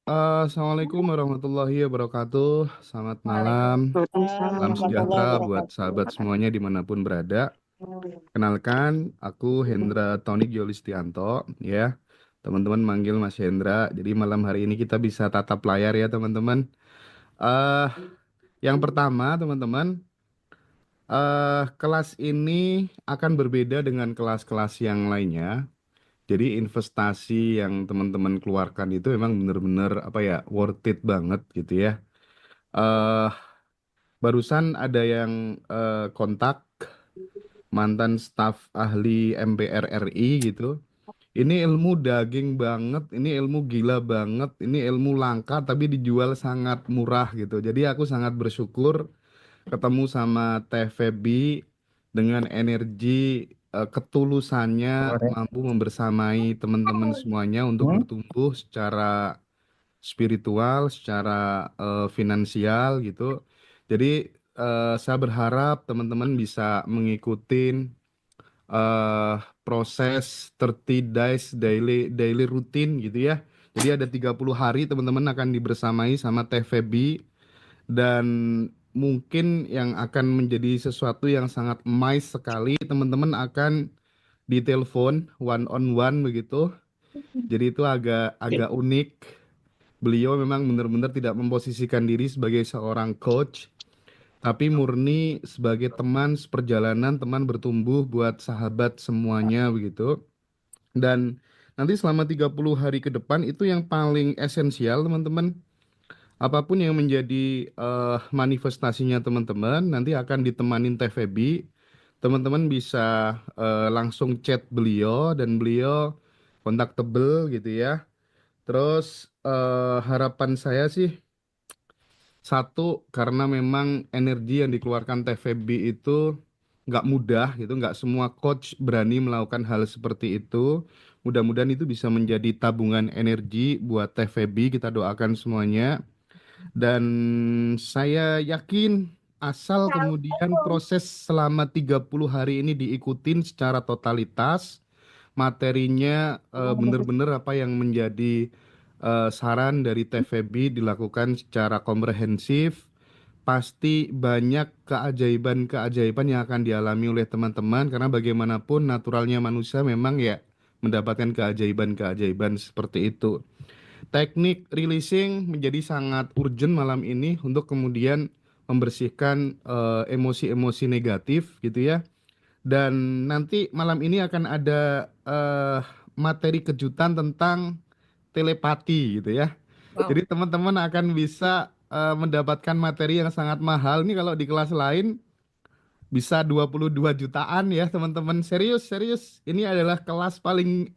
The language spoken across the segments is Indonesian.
Assalamualaikum warahmatullahi wabarakatuh. Selamat malam, Waalaikumsalam salam warahmatullahi sejahtera buat wabarakatuh. sahabat semuanya dimanapun berada. Kenalkan, aku Hendra Tonik Yolistianto, ya. Teman-teman manggil Mas Hendra. Jadi malam hari ini kita bisa tatap layar ya teman-teman. eh yang pertama teman-teman, kelas ini akan berbeda dengan kelas-kelas yang lainnya. Jadi investasi yang teman-teman keluarkan itu memang benar-benar apa ya, worth it banget gitu ya. eh Barusan ada yang kontak mantan staf ahli MPR RI gitu. Ini ilmu daging banget, ini ilmu gila banget, ini ilmu langka tapi dijual sangat murah gitu. Jadi aku sangat bersyukur ketemu sama Teh Feby dengan energi, ketulusannya Boleh. mampu membersamai teman-teman semuanya untuk Hmm? bertumbuh secara spiritual, secara finansial gitu. Jadi saya berharap teman-teman bisa mengikuti eh proses 30 days daily daily rutin gitu ya. Jadi ada 30 hari teman-teman akan dibersamai sama Teh Feby, dan mungkin yang akan menjadi sesuatu yang sangat mais sekali, teman-teman akan ditelepon one on one begitu. Jadi itu agak agak unik. Beliau memang benar-benar tidak memposisikan diri sebagai seorang coach, tapi murni sebagai teman seperjalanan, teman bertumbuh buat sahabat semuanya begitu. Dan nanti selama 30 hari ke depan itu yang paling esensial teman-teman. Apapun yang menjadi manifestasinya teman-teman nanti akan ditemanin Teh Feby. Teman-teman bisa langsung chat beliau dan beliau kontaktable gitu ya. Terus harapan saya sih, satu, karena memang energi yang dikeluarkan Teh Feby itu nggak mudah gitu, nggak semua coach berani melakukan hal seperti itu. Mudah-mudahan itu bisa menjadi tabungan energi buat Teh Feby, kita doakan semuanya. Dan saya yakin asal kemudian proses selama 30 hari ini diikutin secara totalitas, materinya benar-benar apa yang menjadi saran dari TVB dilakukan secara komprehensif, pasti banyak keajaiban-keajaiban yang akan dialami oleh teman-teman karena bagaimanapun naturalnya manusia memang ya mendapatkan keajaiban-keajaiban seperti itu. Teknik releasing menjadi sangat urgent malam ini untuk kemudian membersihkan emosi-emosi negatif gitu ya. Dan nanti malam ini akan ada materi kejutan tentang telepati gitu ya. Wow. Jadi teman-teman akan bisa mendapatkan materi yang sangat mahal. Ini kalau di kelas lain bisa 22 jutaan ya teman-teman. Serius, serius. Ini adalah kelas paling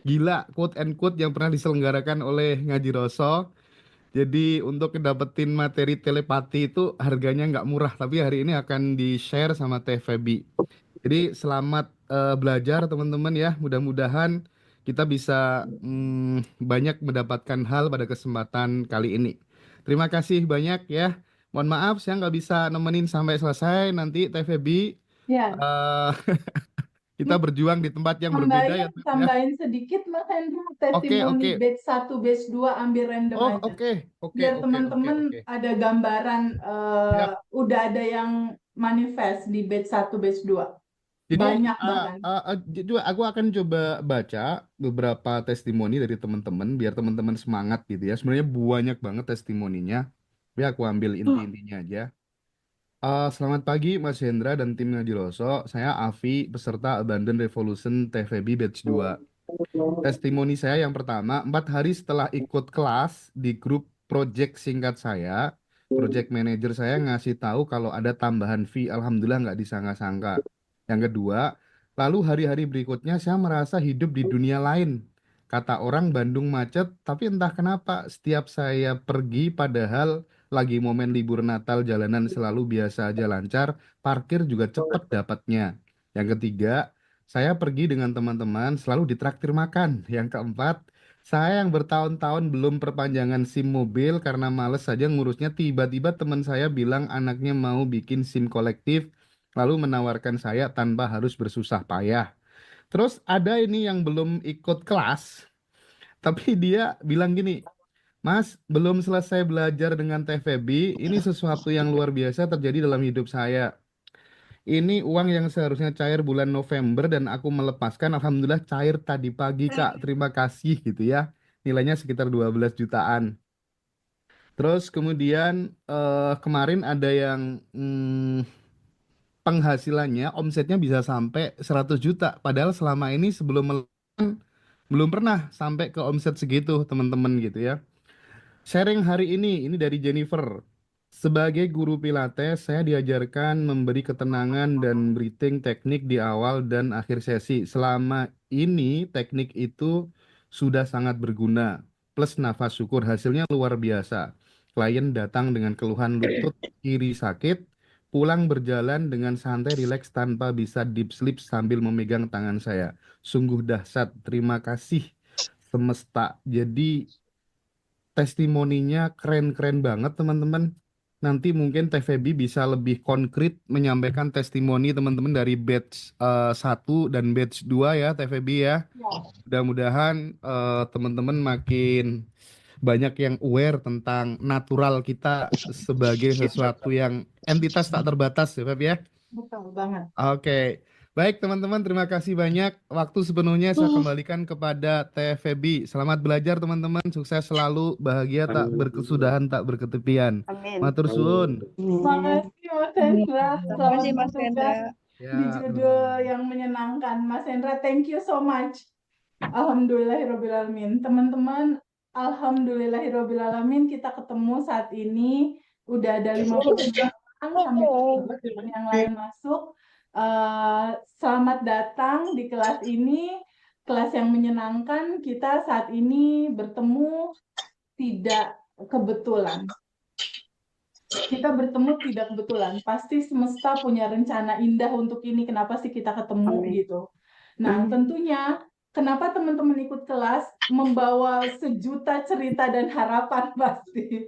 gila quote and quote yang pernah diselenggarakan oleh Ngaji Roso. Jadi untuk dapetin materi telepati itu harganya nggak murah, tapi hari ini akan di-share sama Teh Feby. Jadi selamat belajar teman-teman ya. Mudah-mudahan kita bisa banyak mendapatkan hal pada kesempatan kali ini. Terima kasih banyak ya. Mohon maaf saya nggak bisa nemenin sampai selesai. Nanti Teh Feby, Ya, eh, kita berjuang di tempat yang berbeda ya Teh ya. tambahin sedikit Mas Hendra, Oke, testimoni oke. batch satu, batch 2 ambil random Oh, aja. oke, oke, Biar oke, oke, teman-teman oke. ada gambaran, Siap. udah ada yang manifest di batch satu, batch 2. Jadi Banyak bahkan. aku akan coba baca beberapa testimoni dari teman-teman biar teman-teman semangat gitu ya. Sebenarnya banyak banget testimoninya. Tapi aku ambil inti-intinya aja. Selamat pagi Mas Hendra dan tim Ngajiloso. Saya Avi, peserta Abandon Revolution TVB Batch 2. Testimoni saya yang pertama, 4 hari setelah ikut kelas di grup project singkat saya, project manager saya ngasih tahu kalau ada tambahan fee. Alhamdulillah nggak disangka-sangka. Yang kedua, lalu hari-hari berikutnya saya merasa hidup di dunia lain. Kata orang Bandung macet, tapi entah kenapa setiap saya pergi padahal lagi momen libur Natal jalanan selalu biasa aja lancar, parkir juga cepet dapatnya. Yang ketiga, saya pergi dengan teman-teman selalu ditraktir makan. Yang keempat, saya yang bertahun-tahun belum perpanjangan SIM mobil karena males saja ngurusnya, tiba-tiba teman saya bilang anaknya mau bikin SIM kolektif lalu menawarkan saya tanpa harus bersusah payah. Terus ada ini yang belum ikut kelas, tapi dia bilang gini, Mas, belum selesai belajar dengan Teh Febi, ini sesuatu yang luar biasa terjadi dalam hidup saya. Ini uang yang seharusnya cair bulan November dan aku melepaskan, alhamdulillah cair tadi pagi, Kak. Terima kasih gitu ya. Nilainya sekitar 12 jutaan. Terus kemudian kemarin ada yang penghasilannya, omsetnya bisa sampai 100 juta. Padahal selama ini sebelum belum pernah sampai ke omset segitu, teman-teman gitu ya. Sharing hari ini dari Jennifer. Sebagai guru Pilates, saya diajarkan memberi ketenangan dan breathing teknik di awal dan akhir sesi. Selama ini teknik itu sudah sangat berguna. Plus nafas syukur, hasilnya luar biasa. Klien datang dengan keluhan lutut kiri sakit, pulang berjalan dengan santai rileks tanpa bisa deep sleep sambil memegang tangan saya. Sungguh dahsyat. Terima kasih semesta. Jadi testimoninya keren-keren banget teman-teman. Nanti mungkin Teh Feby bisa lebih konkret menyampaikan testimoni teman-teman dari batch 1 dan batch 2 ya Teh Feby ya. Ya, Mudah-mudahan teman-teman makin banyak yang aware tentang natural kita sebagai sesuatu yang entitas tak terbatas ya Feby ya. betul banget. Oke, baik teman-teman, terima kasih banyak. Waktu sepenuhnya saya kembalikan kepada Teh Feby. Selamat belajar teman-teman, sukses selalu, bahagia tak berkesudahan tak berketepian. Amin. Matur suwun. Makasih Mas Hendra, Terima selamat kasih Mas bertugas Hendra. di Ya, judul teman-teman. yang menyenangkan. Mas Hendra, thank you so much. Alhamdulillahirrabbilalamin. Teman-teman, alhamdulillahirrabbilalamin kita ketemu saat ini. Udah ada 55 orang sambil teman yang lain masuk. Selamat datang di kelas ini. Kelas yang menyenangkan. Kita saat ini bertemu tidak kebetulan. Kita bertemu tidak kebetulan. Pasti semesta punya rencana indah untuk ini. Kenapa sih kita ketemu Amin. gitu? Nah, tentunya kenapa teman-teman ikut kelas membawa sejuta cerita dan harapan pasti.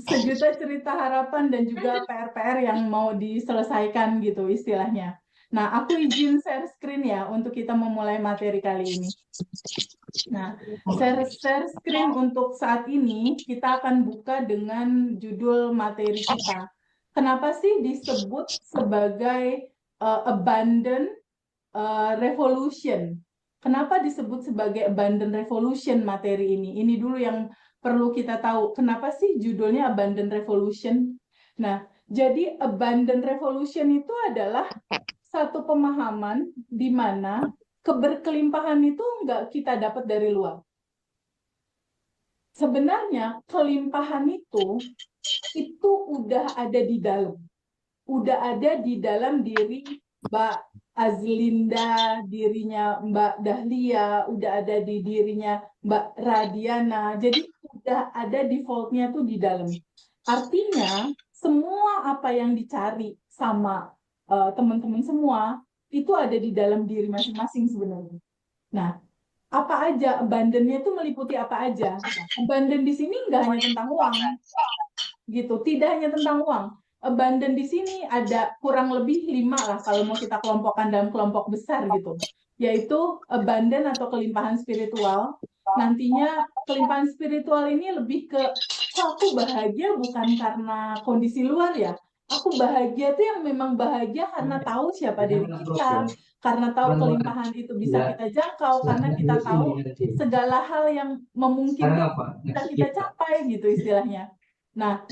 Sejuta cerita harapan dan juga PR-PR yang mau diselesaikan gitu istilahnya. Nah, aku izin share screen ya untuk kita memulai materi kali ini. Nah, share screen untuk saat ini kita akan buka dengan judul materi kita. Kenapa sih disebut sebagai abundant revolution? Kenapa disebut sebagai abundant revolution materi ini? Ini dulu yang perlu kita tahu. Kenapa sih judulnya abundant revolution? Nah, jadi abundant revolution itu adalah satu pemahaman di mana keberkelimpahan itu nggak kita dapat dari luar. Sebenarnya kelimpahan itu udah ada di dalam. Udah ada di dalam diri Mbak Azlinda, dirinya Mbak Dahlia, udah ada di dirinya Mbak Radiana. Jadi udah ada defaultnya tuh di dalam. Artinya semua apa yang dicari sama teman-teman semua itu ada di dalam diri masing-masing sebenarnya. Nah, apa aja abundantnya itu meliputi apa aja? Abundant di sini nggak hanya tentang uang, gitu. Tidak hanya tentang uang. Abundant di sini ada kurang lebih 5 lah kalau mau kita kelompokkan dalam kelompok besar gitu. Yaitu abundant atau kelimpahan spiritual. Nantinya kelimpahan spiritual ini lebih ke aku bahagia bukan karena kondisi luar ya. Aku bahagia tuh yang memang bahagia karena tahu siapa diri kita, karena tahu kelimpahan itu bisa kita jangkau, karena kita tahu segala hal yang memungkinkan kita capai gitu istilahnya. Nah,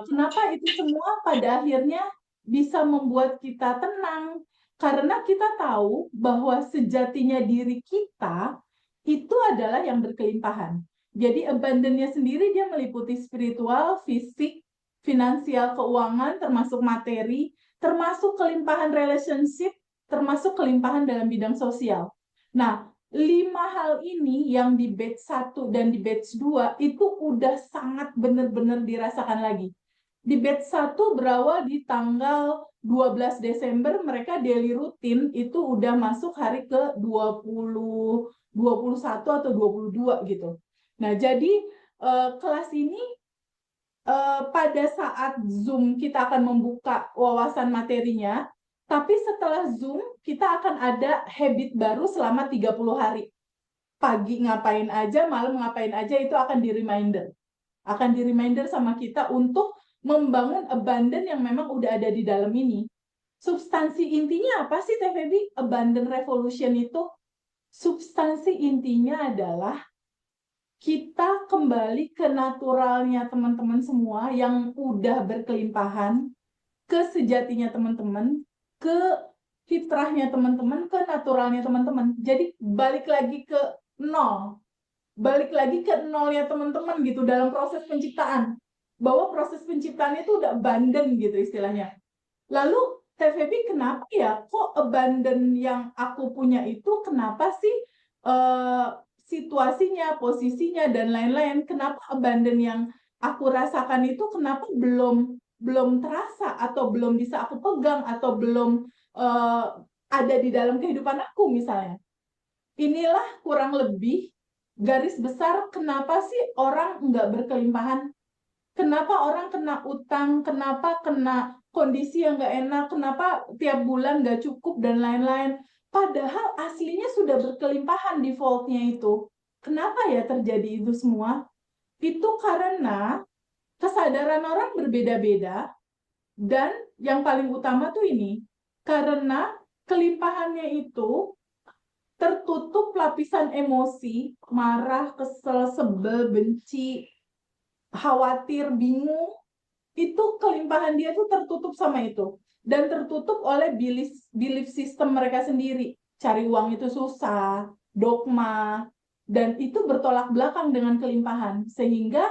kenapa itu semua pada akhirnya bisa membuat kita tenang? Karena kita tahu bahwa sejatinya diri kita itu adalah yang berkelimpahan. Jadi abundance-nya sendiri dia meliputi spiritual, fisik, finansial, keuangan, termasuk materi, termasuk kelimpahan relationship, termasuk kelimpahan dalam bidang sosial. Nah, 5 hal ini yang di batch 1 dan di batch 2 itu udah sangat benar-benar dirasakan lagi. Di batch 1 berawal di tanggal 12 Desember, mereka daily rutin itu udah masuk hari ke 21 atau 22 gitu. Nah, jadi kelas ini pada saat Zoom kita akan membuka wawasan materinya, tapi setelah Zoom kita akan ada habit baru selama 30 hari. Pagi ngapain aja, malam ngapain aja itu akan di reminder. Akan di-reminder sama kita untuk membangun abundant yang memang udah ada di dalam ini. Substansi intinya apa sih, Teh Febi? Abundant Revolution itu? Substansi intinya adalah kita kembali ke naturalnya teman-teman semua yang udah berkelimpahan, ke sejatinya teman-teman, ke fitrahnya teman-teman, ke naturalnya teman-teman. Jadi balik lagi ke nol. Balik lagi ke nolnya teman-teman gitu dalam proses penciptaan. Bahwa proses penciptaan itu udah abundant gitu istilahnya. Lalu TVB kenapa ya kok abundant yang aku punya itu kenapa sih situasinya, posisinya dan lain-lain, kenapa abundant yang aku rasakan itu kenapa belum terasa atau belum bisa aku pegang atau belum ada di dalam kehidupan aku misalnya. Inilah kurang lebih garis besar kenapa sih orang nggak berkelimpahan. Kenapa orang kena utang, kenapa kena kondisi yang nggak enak, kenapa tiap bulan nggak cukup, dan lain-lain. Padahal aslinya sudah berkelimpahan defaultnya itu. Kenapa ya terjadi itu semua? Itu karena kesadaran orang berbeda-beda, dan yang paling utama tuh ini, karena kelimpahannya itu tertutup lapisan emosi, marah, kesel, sebel, benci, khawatir, bingung, itu kelimpahan dia tuh tertutup sama itu. Dan tertutup oleh belief system mereka sendiri. Cari uang itu susah, dogma, dan itu bertolak belakang dengan kelimpahan. Sehingga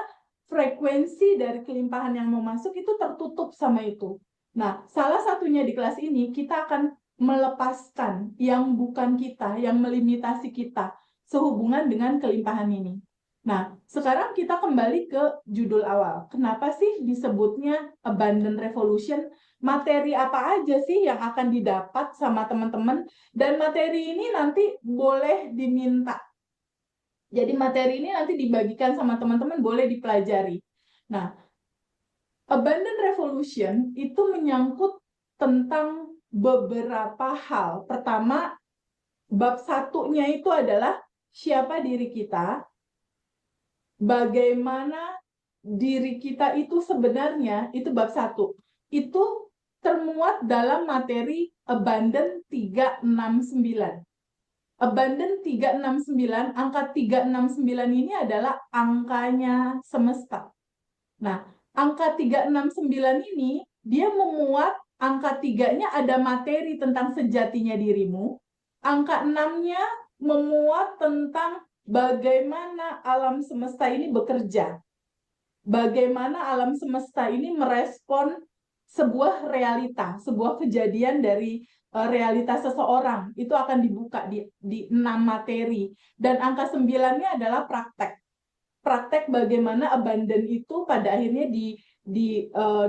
frekuensi dari kelimpahan yang mau masuk itu tertutup sama itu. Nah, salah satunya di kelas ini kita akan melepaskan yang bukan kita, yang melimitasi kita sehubungan dengan kelimpahan ini. Nah, sekarang kita kembali ke judul awal. Kenapa sih disebutnya Abundant Revolution? Materi apa aja sih yang akan didapat sama teman-teman? Dan materi ini nanti boleh diminta. Jadi materi ini nanti dibagikan sama teman-teman, boleh dipelajari. Nah, Abundant Revolution itu menyangkut tentang beberapa hal. Pertama, bab satunya itu adalah siapa diri kita, bagaimana diri kita itu sebenarnya, itu bab satu. Itu termuat dalam materi Abundant 369. Abundant 369, angka 369 ini adalah angkanya semesta. Nah, angka 369 ini, dia memuat angka 3-nya ada materi tentang sejatinya dirimu, angka 6-nya memuat tentang bagaimana alam semesta ini bekerja, bagaimana alam semesta ini merespon sebuah realita, sebuah kejadian dari realitas seseorang. Itu akan dibuka di 6 materi. Dan angka 9-nya adalah praktek. Praktek bagaimana abundant itu pada akhirnya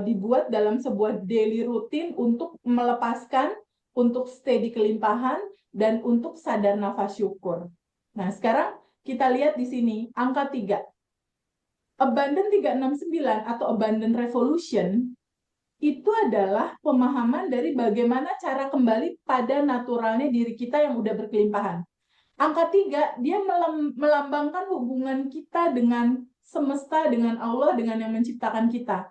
dibuat dalam sebuah daily routine untuk melepaskan, untuk stay di kelimpahan, dan untuk sadar nafas syukur. Nah, sekarang kita lihat di sini, angka 3. Abundant 369 atau Abundant Revolution itu adalah pemahaman dari bagaimana cara kembali pada naturalnya diri kita yang udah berkelimpahan. Angka 3, dia melambangkan hubungan kita dengan semesta, dengan Allah, dengan yang menciptakan kita.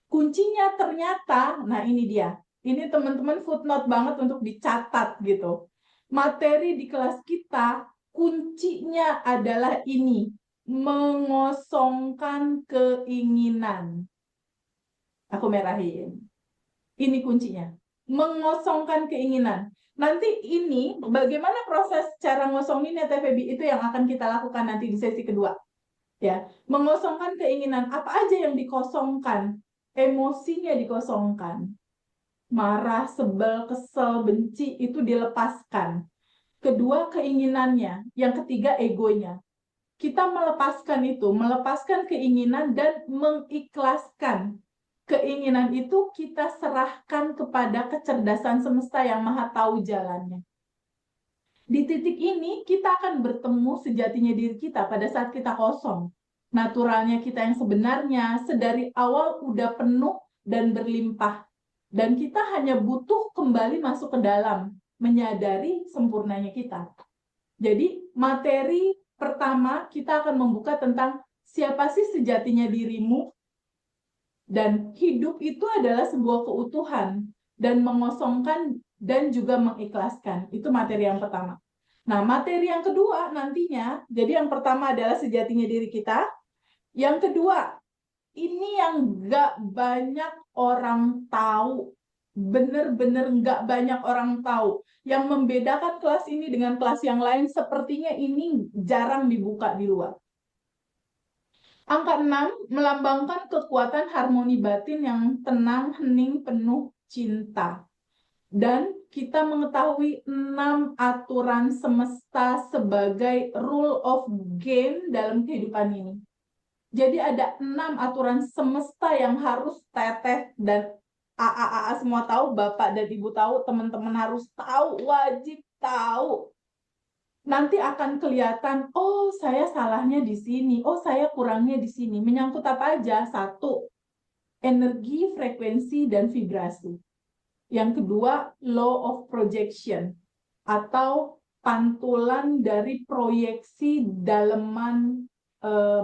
Kuncinya ternyata, nah ini dia. Ini teman-teman footnote banget untuk dicatat gitu. Materi di kelas kita, kuncinya adalah ini. Mengosongkan keinginan. Aku merahin. Ini kuncinya. Mengosongkan keinginan. Nanti ini, bagaimana proses cara ngosonginnya TVB itu yang akan kita lakukan nanti di sesi kedua. Ya, mengosongkan keinginan. Apa aja yang dikosongkan? Emosinya dikosongkan. Marah, sebel, kesel, benci itu dilepaskan. Kedua, keinginannya. Yang ketiga, egonya. Kita melepaskan itu, melepaskan keinginan dan mengikhlaskan. Keinginan itu kita serahkan kepada kecerdasan semesta yang maha tahu jalannya. Di titik ini kita akan bertemu sejatinya diri kita pada saat kita kosong. Naturalnya kita yang sebenarnya sedari awal udah penuh dan berlimpah. Dan kita hanya butuh kembali masuk ke dalam, menyadari sempurnanya kita. Jadi materi pertama kita akan membuka tentang siapa sih sejatinya dirimu? Dan hidup itu adalah sebuah keutuhan dan mengosongkan dan juga mengikhlaskan. Itu materi yang pertama. Nah, materi yang kedua nantinya, jadi yang pertama adalah sejatinya diri kita. Yang kedua, ini yang nggak banyak orang tahu. Bener-bener nggak banyak orang tahu. Yang membedakan kelas ini dengan kelas yang lain, sepertinya ini jarang dibuka di luar. Angka 6 melambangkan kekuatan harmoni batin yang tenang, hening, penuh cinta. Dan kita mengetahui 6 aturan semesta sebagai rule of game dalam kehidupan ini. Jadi ada 6 aturan semesta yang harus teteh dan AA semua tahu, Bapak dan Ibu tahu, teman-teman harus tahu, wajib tahu. Nanti akan kelihatan, oh saya salahnya di sini, oh saya kurangnya di sini. Menyangkut apa aja? Satu, energi, frekuensi, dan vibrasi. Yang kedua, law of projection atau pantulan dari proyeksi daleman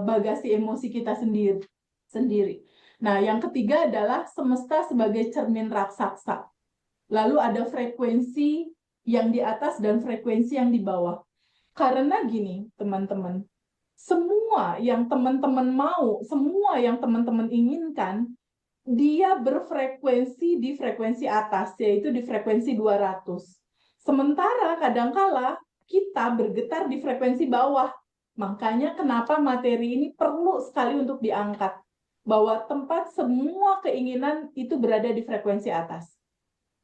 bagasi emosi kita sendiri. Nah, yang ketiga adalah semesta sebagai cermin raksasa. Lalu ada frekuensi yang di atas dan frekuensi yang di bawah. Karena gini, teman-teman, semua yang teman-teman mau, semua yang teman-teman inginkan, dia berfrekuensi di frekuensi atas, yaitu di frekuensi 200. Sementara kadangkala kita bergetar di frekuensi bawah. Makanya kenapa materi ini perlu sekali untuk diangkat. Bahwa tempat semua keinginan itu berada di frekuensi atas.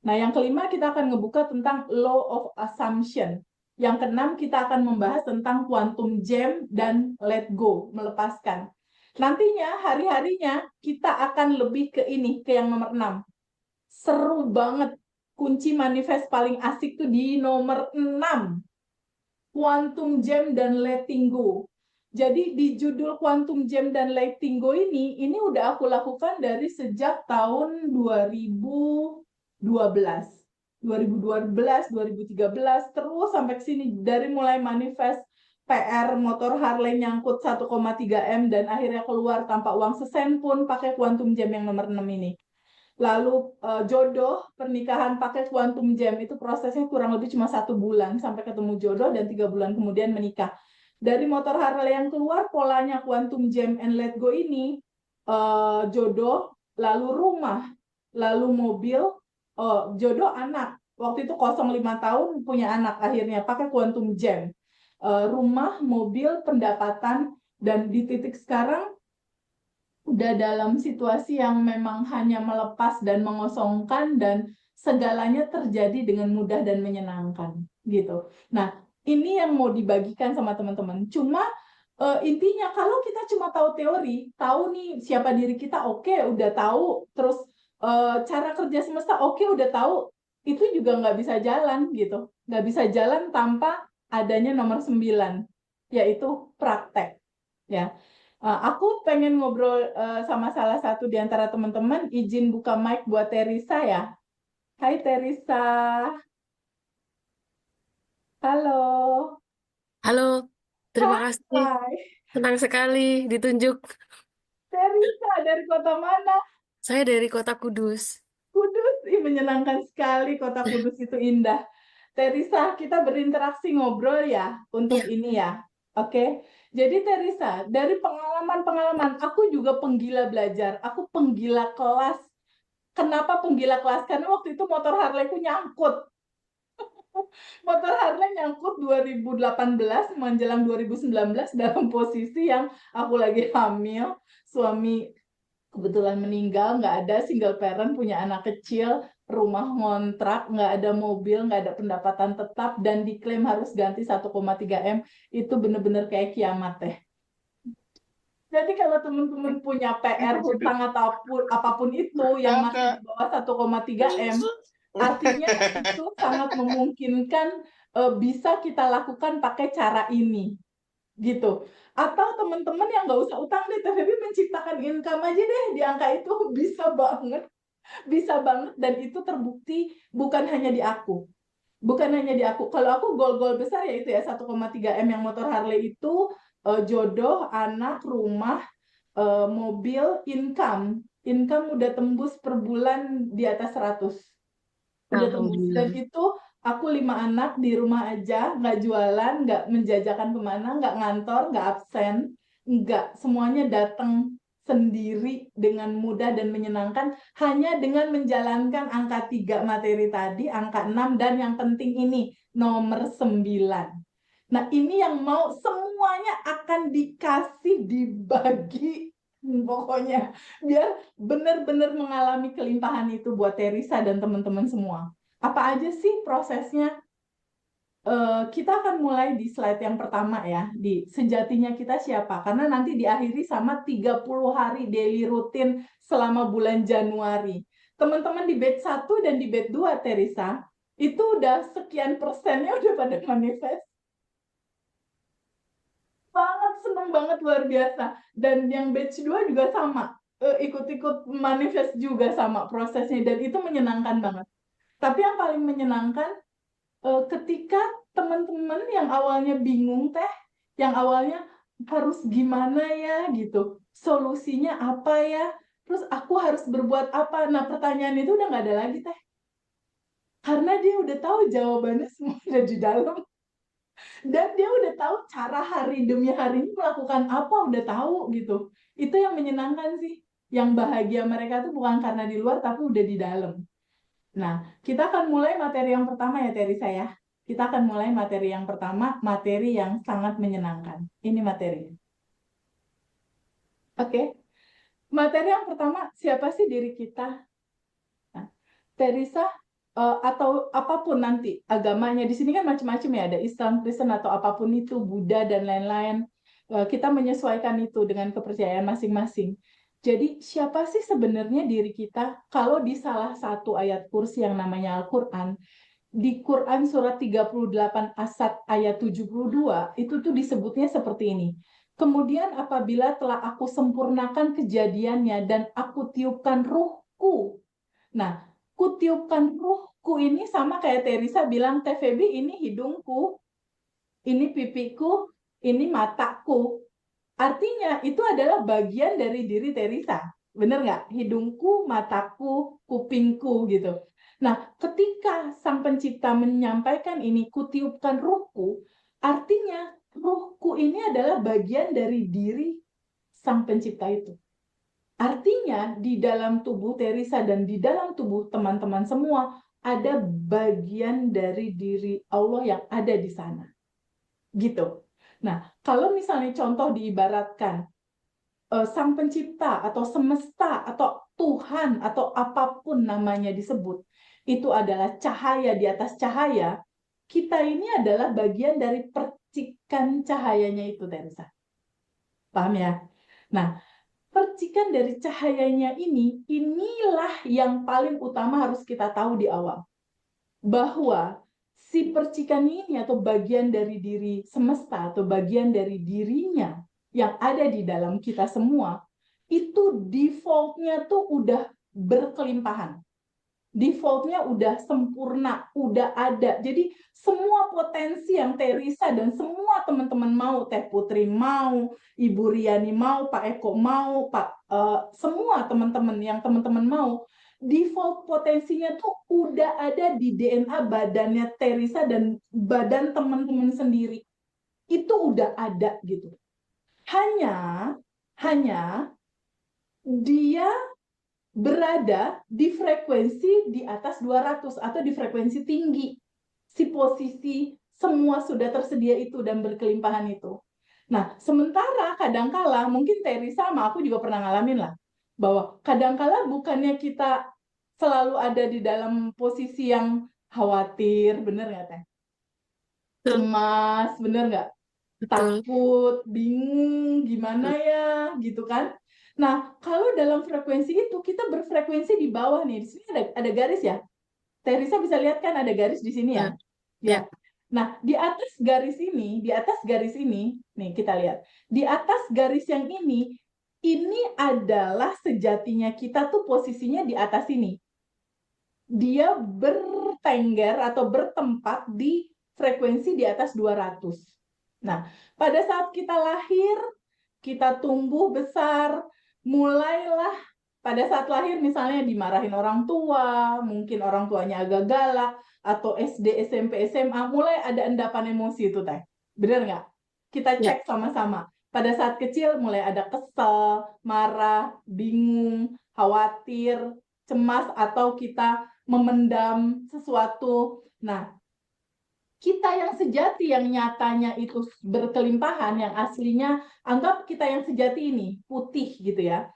Nah, yang kelima kita akan ngebuka tentang law of assumption. Yang keenam kita akan membahas tentang quantum gem dan let go, melepaskan. Nantinya hari-harinya kita akan lebih ke ini, ke yang nomor 6. Seru banget. Kunci manifest paling asik tuh di nomor 6. Quantum gem dan letting go. Jadi di judul Quantum Gem dan Letting Go ini udah aku lakukan dari sejak tahun 2012. 2012, 2013, terus sampai ke sini. Dari mulai manifest PR motor Harley nyangkut 1,3 M dan akhirnya keluar tanpa uang sesen pun pakai Quantum Gem yang nomor 6 ini. Lalu jodoh, pernikahan pakai Quantum Gem itu prosesnya kurang lebih cuma 1 bulan sampai ketemu jodoh dan 3 bulan kemudian menikah. Dari motor Harley yang keluar polanya Quantum Gem and Let Go ini jodoh, lalu rumah, lalu mobil, jodoh anak. Waktu itu 05 tahun punya anak akhirnya pakai Quantum Gem. Rumah, mobil, pendapatan, dan di titik sekarang udah dalam situasi yang memang hanya melepas dan mengosongkan dan segalanya terjadi dengan mudah dan menyenangkan gitu. Nah, ini yang mau dibagikan sama teman-teman. Cuma intinya kalau kita cuma tahu teori, tahu nih siapa diri kita, oke, udah tahu, terus cara kerja semesta, oke, udah tahu, itu juga nggak bisa jalan gitu. Nggak bisa jalan tanpa adanya nomor 9, yaitu praktek. Ya, aku pengen ngobrol sama salah satu di antara teman-teman. Izin buka mic buat Teresa ya. Hai Teresa. Halo. Halo, terima kasih. Hai. Senang sekali ditunjuk. Teresa dari kota mana? Saya dari kota Kudus. Kudus. Ih, menyenangkan sekali, kota Kudus itu indah. Teresa, kita berinteraksi ngobrol ya untuk Iya, ini ya. Oke. Jadi Teresa, dari pengalaman-pengalaman, aku juga penggila belajar. Aku penggila kelas. Kenapa penggila kelas? Karena waktu itu motor Harley-ku nyangkut. Motor Harley nyangkut 2018 menjelang 2019 dalam posisi yang aku lagi hamil, suami kebetulan meninggal, nggak ada, single parent, punya anak kecil, rumah ngontrak, nggak ada mobil, nggak ada pendapatan tetap, dan diklaim harus ganti 1,3 M, itu bener-bener kayak kiamat teh. Jadi kalau teman-teman punya PR hutang atau apapun itu yang masih di bawah 1,3 M, artinya itu sangat memungkinkan bisa kita lakukan pakai cara ini, gitu. Atau teman-teman yang nggak usah utang deh, TVB menciptakan income aja deh di angka itu bisa banget, dan itu terbukti bukan hanya di aku. Bukan hanya di aku. Kalau aku goal-goal besar ya itu ya 1,3 M yang motor Harley itu jodoh, anak, rumah, mobil, income. Income udah tembus per bulan di atas 100. Udah tembus. Dan Alhamdulillah. itu aku 5 anak di rumah aja, nggak jualan, nggak menjajakan kemana, nggak ngantor, nggak absen, nggak, semuanya datang sendiri dengan mudah dan menyenangkan hanya dengan menjalankan angka 3 materi tadi, angka 6, dan yang penting ini nomor 9. Nah, ini yang mau semuanya akan dikasih, dibagi, pokoknya biar benar-benar mengalami kelimpahan itu buat Teresa dan teman-teman semua. Apa aja sih prosesnya? Kita akan mulai di slide yang pertama ya, di sejatinya kita siapa. Karena nanti diakhiri sama 30 hari daily rutin selama bulan Januari. Teman-teman di batch 1 dan di batch 2, Teresa, itu udah sekian persennya udah pada manifest. Banget, seneng banget, luar biasa. Dan yang batch 2 juga sama. Ikut-ikut manifest juga sama prosesnya. Dan itu menyenangkan banget. Tapi yang paling menyenangkan ketika teman-teman yang awalnya bingung teh, yang awalnya harus gimana ya gitu, solusinya apa ya, terus aku harus berbuat apa. Nah, pertanyaan itu udah nggak ada lagi teh, karena dia udah tahu jawabannya semua ada di dalam, dan dia udah tahu cara hari demi hari ini melakukan apa, udah tahu gitu. Itu yang menyenangkan sih, yang bahagia mereka tuh bukan karena di luar tapi udah di dalam. Nah, kita akan mulai materi yang pertama ya, Teresa ya. Kita akan mulai materi yang pertama, materi yang sangat menyenangkan. Ini materinya. Oke. Materi yang pertama, siapa sih diri kita? Nah, Teresa, atau apapun nanti agamanya, di sini kan macam-macam ya, ada Islam, Kristen, atau apapun itu, Buddha, dan lain-lain. Kita menyesuaikan itu dengan kepercayaan masing-masing. Jadi, siapa sih sebenarnya diri kita? Kalau di salah satu ayat kursi yang namanya Al-Quran, di Quran surat 38 Asad ayat 72 itu tuh disebutnya seperti ini. Kemudian apabila telah aku sempurnakan kejadiannya dan aku tiupkan ruhku. Nah, kutiupkan ruhku ini sama kayak Teresa bilang, TVB ini hidungku, ini pipiku, ini mataku. Artinya itu adalah bagian dari diri Teresa. Bener nggak? Hidungku, mataku, kupingku gitu. Nah, ketika Sang Pencipta menyampaikan ini, kutiupkan ruhku, artinya ruhku ini adalah bagian dari diri Sang Pencipta itu. Artinya di dalam tubuh Teresa dan di dalam tubuh teman-teman semua ada bagian dari diri Allah yang ada di sana. Gitu. Nah, kalau misalnya contoh diibaratkan Sang Pencipta atau semesta atau Tuhan atau apapun namanya disebut, itu adalah cahaya di atas cahaya, kita ini adalah bagian dari percikan cahayanya itu, Teresa. Paham ya? Nah, percikan dari cahayanya ini, inilah yang paling utama harus kita tahu di awal. Bahwa si percikan ini atau bagian dari diri semesta atau bagian dari dirinya yang ada di dalam kita semua, itu defaultnya tuh udah berkelimpahan. Defaultnya udah sempurna, udah ada. Jadi semua potensi yang Teresa dan semua teman-teman mau, Teh Putri mau, Ibu Riani mau, Pak Eko mau, semua teman-teman yang teman-teman mau, default potensinya tuh udah ada di DNA badannya Teresa dan badan teman-teman sendiri. Itu udah ada gitu. Hanya dia berada di frekuensi di atas 200 atau di frekuensi tinggi. Si posisi semua sudah tersedia itu dan berkelimpahan itu. Nah, sementara kadangkala mungkin Teresa sama aku juga pernah ngalamin lah, bahwa kadangkala bukannya kita selalu ada di dalam posisi yang khawatir, bener nggak Teh? Betul, Cemas, bener nggak? betul. Takut, bingung, gimana ya, gitu kan? Nah, kalau dalam frekuensi itu, kita berfrekuensi di bawah nih. Di sini ada garis ya. Teresa bisa lihat kan ada garis di sini ya? Ya, Ya. ya. Nah, di atas garis ini, nih kita lihat. Di atas garis yang ini adalah sejatinya kita tuh posisinya di atas ini. Dia bertengger atau bertempat di frekuensi di atas 200. Nah, pada saat kita lahir, kita tumbuh besar, mulailah pada saat lahir misalnya dimarahin orang tua, mungkin orang tuanya agak galak, atau SD, SMP, SMA, mulai ada endapan emosi itu, Teh. Bener nggak? Kita Ya. cek sama-sama. Pada saat kecil mulai ada kesel, marah, bingung, khawatir, cemas, atau kita memendam sesuatu. Nah, kita yang sejati, yang nyatanya itu berkelimpahan, yang aslinya, anggap kita yang sejati ini, putih gitu ya,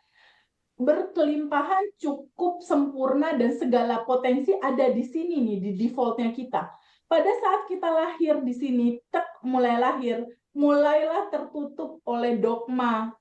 berkelimpahan, cukup sempurna, dan segala potensi ada di sini nih, di defaultnya kita. Pada saat kita lahir di sini, mulai lahir, mulailah tertutup oleh dogma.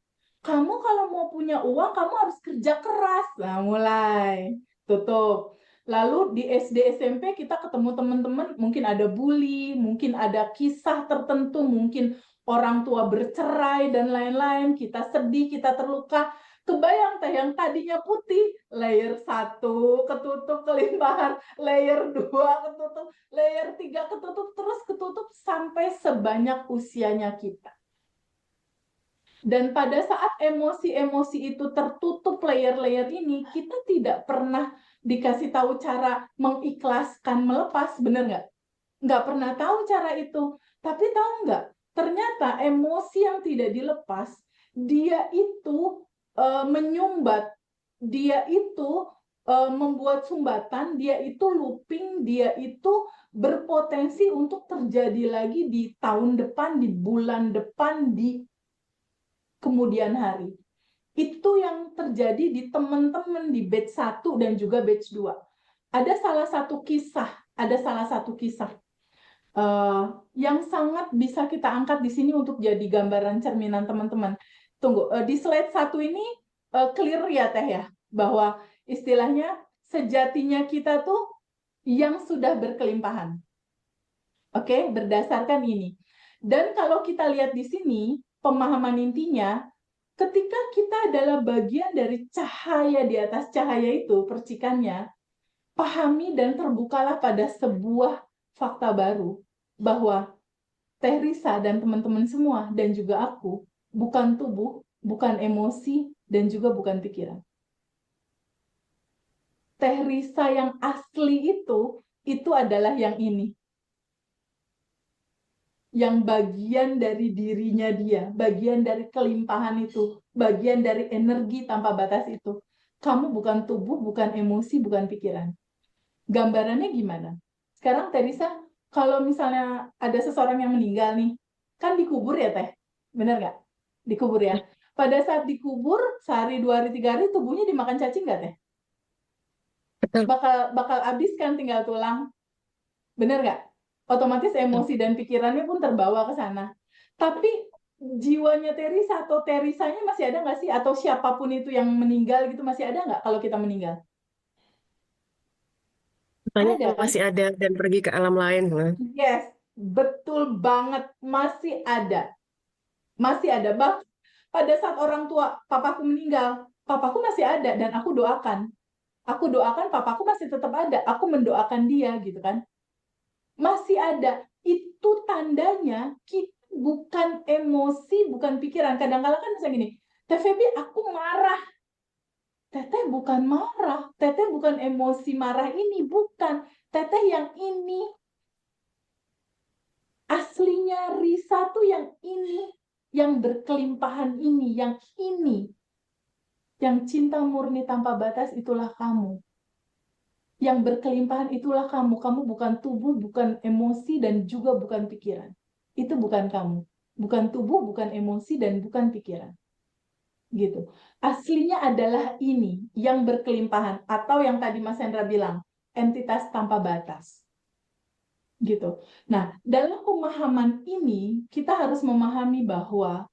Kamu kalau mau punya uang, kamu harus kerja keras. Nah, mulai tutup. Lalu di SD SMP kita ketemu teman-teman, mungkin ada bully, mungkin ada kisah tertentu, mungkin orang tua bercerai dan lain-lain, kita sedih, kita terluka. Kebayang Teh, yang tadinya putih, layer 1 ketutup kelimpahan, layer 2 ketutup, layer 3 ketutup, terus ketutup sampai sebanyak usianya kita. Dan pada saat emosi-emosi itu tertutup layer-layer ini, kita tidak pernah dikasih tahu cara mengikhlaskan, melepas, bener nggak? Nggak pernah tahu cara itu. Tapi tahu nggak? Ternyata emosi yang tidak dilepas, dia itu menyumbat, dia itu membuat sumbatan, dia itu looping, dia itu berpotensi untuk terjadi lagi di tahun depan, di bulan depan, di kemudian hari. Itu yang terjadi di teman-teman di batch 1 dan juga batch 2. Ada salah satu kisah yang sangat bisa kita angkat di sini untuk jadi gambaran cerminan teman-teman. Tunggu, di slide 1 ini clear ya Teh ya, bahwa istilahnya sejatinya kita tuh yang sudah berkelimpahan. Oke, berdasarkan ini. Dan kalau kita lihat di sini, pemahaman intinya, ketika kita adalah bagian dari cahaya di atas cahaya itu, percikannya, pahami dan terbukalah pada sebuah fakta baru, bahwa Teh Risa dan teman-teman semua, dan juga aku, bukan tubuh, bukan emosi, dan juga bukan pikiran. Teh Risa yang asli itu adalah yang ini. Yang bagian dari dirinya dia, bagian dari kelimpahan itu, bagian dari energi tanpa batas itu. Kamu bukan tubuh, bukan emosi, bukan pikiran. Gambarannya gimana? Sekarang Teresa, kalau misalnya ada seseorang yang meninggal nih, kan dikubur ya Teh? Bener nggak? Dikubur ya. Pada saat dikubur, sehari, 2 hari, 3 hari, tubuhnya dimakan cacing nggak Teh? Betul. Bakal habis kan, tinggal tulang. Bener nggak? Otomatis emosi dan pikirannya pun terbawa ke sana. Tapi jiwanya Teresa atau Terisanya masih ada nggak sih? Atau siapapun itu yang meninggal gitu masih ada nggak kalau kita meninggal? Makanya Ada kan? masih ada dan pergi ke alam lain. Yes, betul banget. Masih ada. Masih ada. Pada saat orang tua papaku meninggal, papaku masih ada dan aku doakan. Aku doakan papaku masih tetap ada. Aku mendoakan dia gitu kan. Masih ada. Itu tandanya kita bukan emosi, bukan pikiran. Kadang-kadang kan misalnya gini, Teh Febi, aku marah. Teteh bukan marah. Teteh bukan emosi marah ini. Bukan. Teteh yang ini. Aslinya Risa tuh yang ini. Yang berkelimpahan ini. Yang ini. Yang cinta murni tanpa batas itulah kamu. Yang berkelimpahan itulah kamu. Kamu bukan tubuh, bukan emosi, dan juga bukan pikiran. Itu bukan kamu. Bukan tubuh, bukan emosi, dan bukan pikiran. Gitu. Aslinya adalah ini yang berkelimpahan. Atau yang tadi Mas Hendra bilang, entitas tanpa batas. Gitu. Nah, dalam pemahaman ini, kita harus memahami bahwa,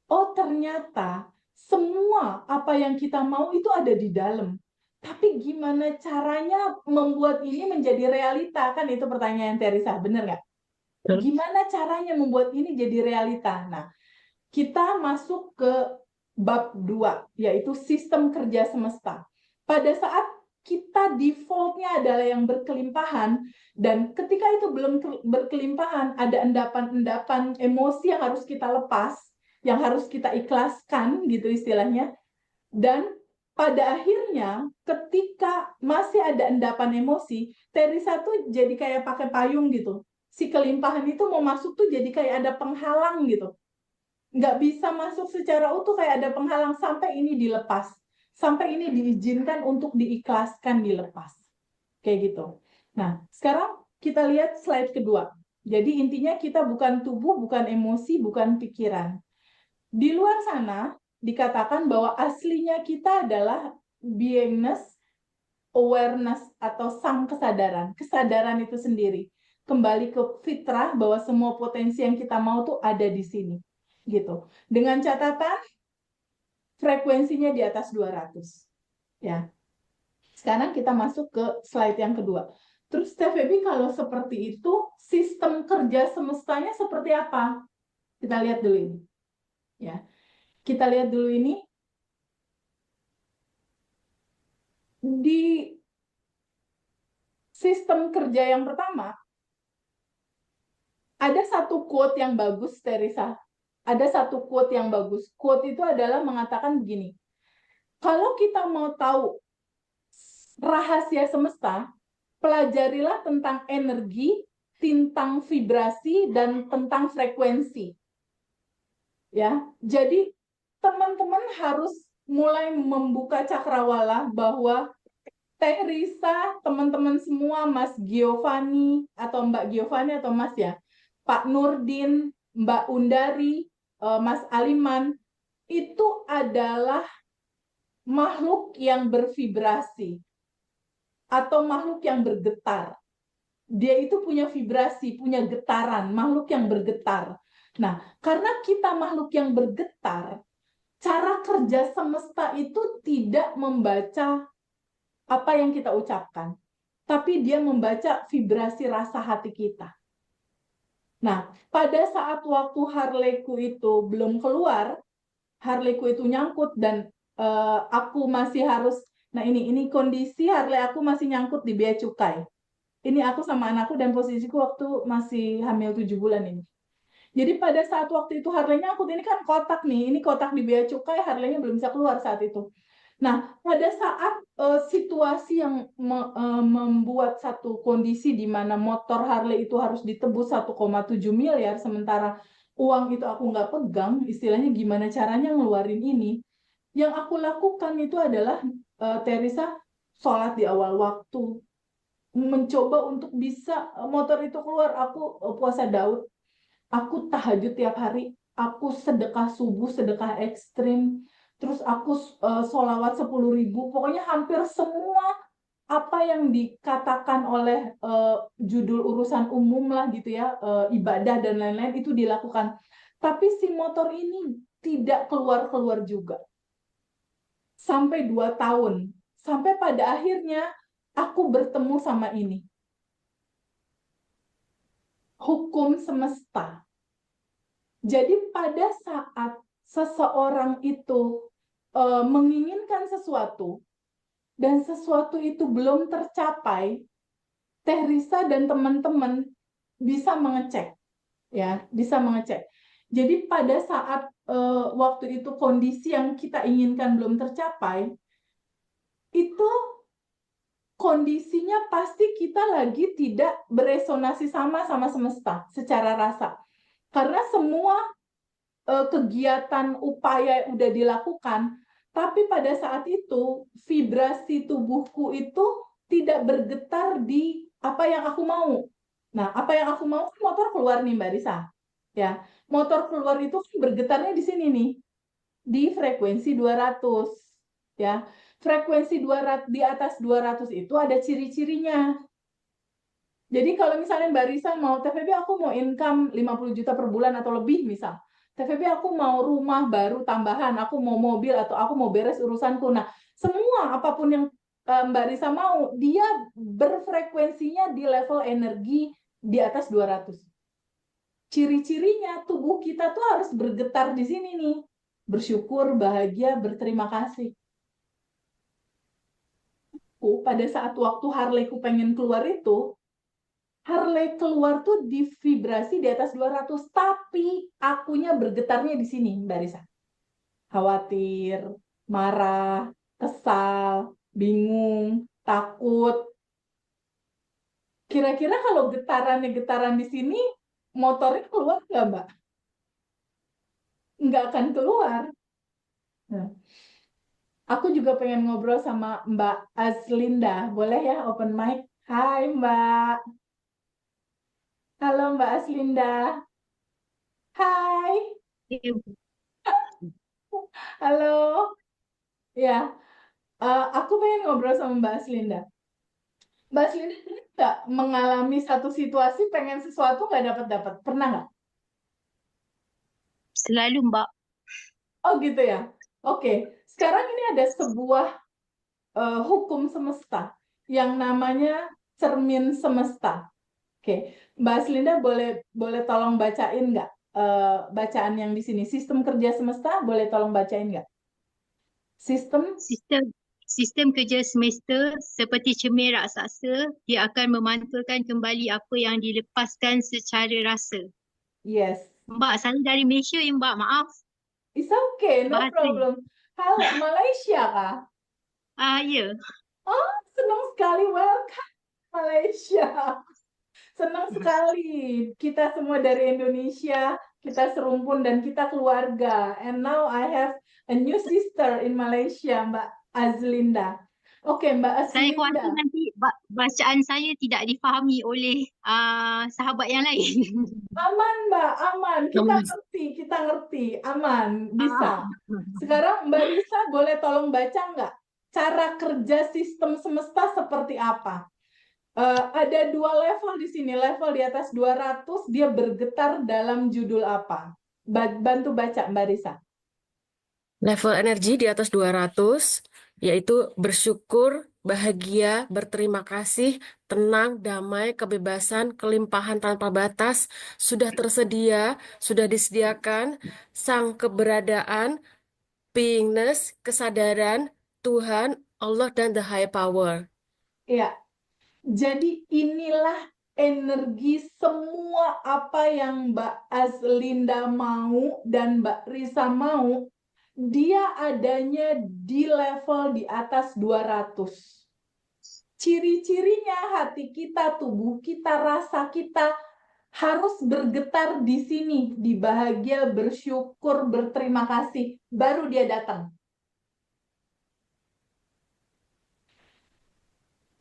oh ternyata semua apa yang kita mau itu ada di dalam. Tapi gimana caranya membuat ini menjadi realita? Kan itu pertanyaan Teresa, bener nggak? Betul. Gimana caranya membuat ini jadi realita? Nah, kita masuk ke bab 2, yaitu sistem kerja semesta. Pada saat kita defaultnya adalah yang berkelimpahan, dan ketika itu belum berkelimpahan, ada endapan-endapan emosi yang harus kita lepas, yang harus kita ikhlaskan gitu istilahnya. Dan pada akhirnya ketika masih ada endapan emosi, Teresa tuh jadi kayak pakai payung gitu. Si kelimpahan itu mau masuk tuh jadi kayak ada penghalang gitu. Nggak bisa masuk secara utuh, kayak ada penghalang sampai ini dilepas. Sampai ini diizinkan untuk diikhlaskan, dilepas. Kayak gitu. Nah, sekarang kita lihat slide kedua. Jadi intinya kita bukan tubuh, bukan emosi, bukan pikiran. Di luar sana dikatakan bahwa aslinya kita adalah beingness, awareness, atau sang kesadaran. Kesadaran itu sendiri. Kembali ke fitrah bahwa semua potensi yang kita mau tuh ada di sini. Gitu. Dengan catatan frekuensinya di atas 200. Ya. Sekarang kita masuk ke slide yang kedua. Terus Teh Febi, kalau seperti itu, sistem kerja semestanya seperti apa? Kita lihat dulu ini. Ya. Kita lihat dulu ini. Di sistem kerja yang pertama, ada satu quote yang bagus, Teresa. Ada satu quote yang bagus. Quote itu adalah mengatakan begini, kalau kita mau tahu rahasia semesta, pelajarilah tentang energi, tentang vibrasi, dan tentang frekuensi. Ya, jadi teman-teman harus mulai membuka cakrawala bahwa Teh Risa, teman-teman semua, Mas Giovanni atau Mbak Giovanni atau Mas ya, Pak Nurdin, Mbak Undari, Mas Aliman, itu adalah makhluk yang bervibrasi atau makhluk yang bergetar. Dia itu punya vibrasi, punya getaran, makhluk yang bergetar. Nah, karena kita makhluk yang bergetar, cara kerja semesta itu tidak membaca apa yang kita ucapkan, tapi dia membaca vibrasi rasa hati kita. Nah, pada saat waktu Harleyku itu belum keluar, Harleyku itu nyangkut dan aku masih harus, nah ini kondisi Harley aku masih nyangkut di bea cukai. Ini aku sama anakku dan posisiku waktu masih hamil 7 bulan ini. Jadi pada saat waktu itu Harley-nya nyangkut, ini kan kotak nih, ini kotak di bea cukai, Harley-nya belum bisa keluar saat itu. Nah, pada saat situasi yang membuat satu kondisi di mana motor Harley itu harus ditebus 1,7 miliar, sementara uang itu aku nggak pegang, istilahnya gimana caranya ngeluarin ini. Yang aku lakukan itu adalah, Teresa, sholat di awal waktu, mencoba untuk bisa motor itu keluar. Aku puasa Daud, aku tahajud tiap hari, aku sedekah subuh, sedekah ekstrim, terus aku sholawat 10.000. Pokoknya hampir semua apa yang dikatakan oleh judul urusan umum lah gitu ya, ibadah dan lain-lain itu dilakukan. Tapi si motor ini tidak keluar-keluar juga sampai 2 tahun. Sampai pada akhirnya aku bertemu sama ini. Hukum semesta. Jadi pada saat seseorang itu menginginkan sesuatu dan sesuatu itu belum tercapai, Teh Risa dan teman-teman bisa mengecek, ya, bisa mengecek. Jadi pada saat waktu itu kondisi yang kita inginkan belum tercapai, itu kondisinya pasti kita lagi tidak beresonasi sama semesta secara rasa. Karena semua kegiatan upaya yang udah dilakukan, tapi pada saat itu vibrasi tubuhku itu tidak bergetar di apa yang aku mau. Nah, apa yang aku mau kan motor keluar nih Mbak Risa. Ya, motor keluar itu kan bergetarnya di sini nih, di frekuensi 200. Ya, frekuensi 200, di atas 200 itu ada ciri-cirinya. Jadi kalau misalnya Mbak Risa mau, TVB aku mau income 50 juta per bulan atau lebih misal. TVB aku mau rumah baru tambahan, aku mau mobil atau aku mau beres urusanku. Nah, semua apapun yang Mbak Risa mau, dia berfrekuensinya di level energi di atas 200. Ciri-cirinya tubuh kita tuh harus bergetar di sini nih. Bersyukur, bahagia, berterima kasih. aku pada saat waktu Harley-ku pengen keluar itu, Harley keluar tuh di vibrasi di atas 200, tapi akunya bergetarnya di sini, Mbak Risa. Khawatir, marah, kesal, bingung, takut. Kira-kira kalau getaran di sini, motornya keluar nggak, Mbak? Nggak akan keluar. Nah, aku juga pengen ngobrol sama Mbak Aslinda. Boleh ya open mic? Hai, Mbak. Halo, Mbak Aslinda. Hai. Halo. Ya, aku pengen ngobrol sama Mbak Aslinda. Mbak Aslinda pernah nggak mengalami satu situasi pengen sesuatu nggak dapat-dapat? Pernah nggak? Selalu Mbak. Oh gitu ya. Oke, sekarang ini ada sebuah hukum semesta yang namanya cermin semesta. Oke, Mbak Aslinda boleh tolong bacain nggak bacaan yang di sini? Sistem kerja semesta boleh tolong bacain nggak? Sistem, Sistem kerja semesta seperti cermin raksasa, dia akan memantulkan kembali apa yang dilepaskan secara rasa. yes. Mbak, saya dari Malaysia ya Mbak, maaf. It's okay, no Bahasa. problem. Halo, Malaysia kah? Ya. Oh, senang sekali. Welcome, Malaysia. Senang sekali. Kita semua dari Indonesia, kita serumpun dan kita keluarga. And now I have a new sister in Malaysia, Mbak Azlinda. Oke, Mbak Saya khawatir Azlinda. nanti bacaan saya tidak difahami oleh sahabat yang lain. Aman, Mbak, aman. Kita ngerti. Aman, bisa. Sekarang Mbak Risa boleh tolong baca nggak? Cara kerja sistem semesta seperti apa? Ada dua level di sini. Level di atas 200, dia bergetar dalam judul apa? Bantu baca, Mbak Risa. Level energi di atas 200, yaitu bersyukur, bahagia, berterima kasih, tenang, damai, kebebasan, kelimpahan tanpa batas, sudah tersedia, sudah disediakan, sang keberadaan, beingness, kesadaran, Tuhan, Allah, dan the high power. Ya, jadi inilah energi semua apa yang Mbak Azlinda mau dan Mbak Risa mau, dia adanya di level di atas 200. Ciri-cirinya hati kita, tubuh kita, rasa kita harus bergetar di sini, di bahagia, bersyukur, berterima kasih, baru dia datang.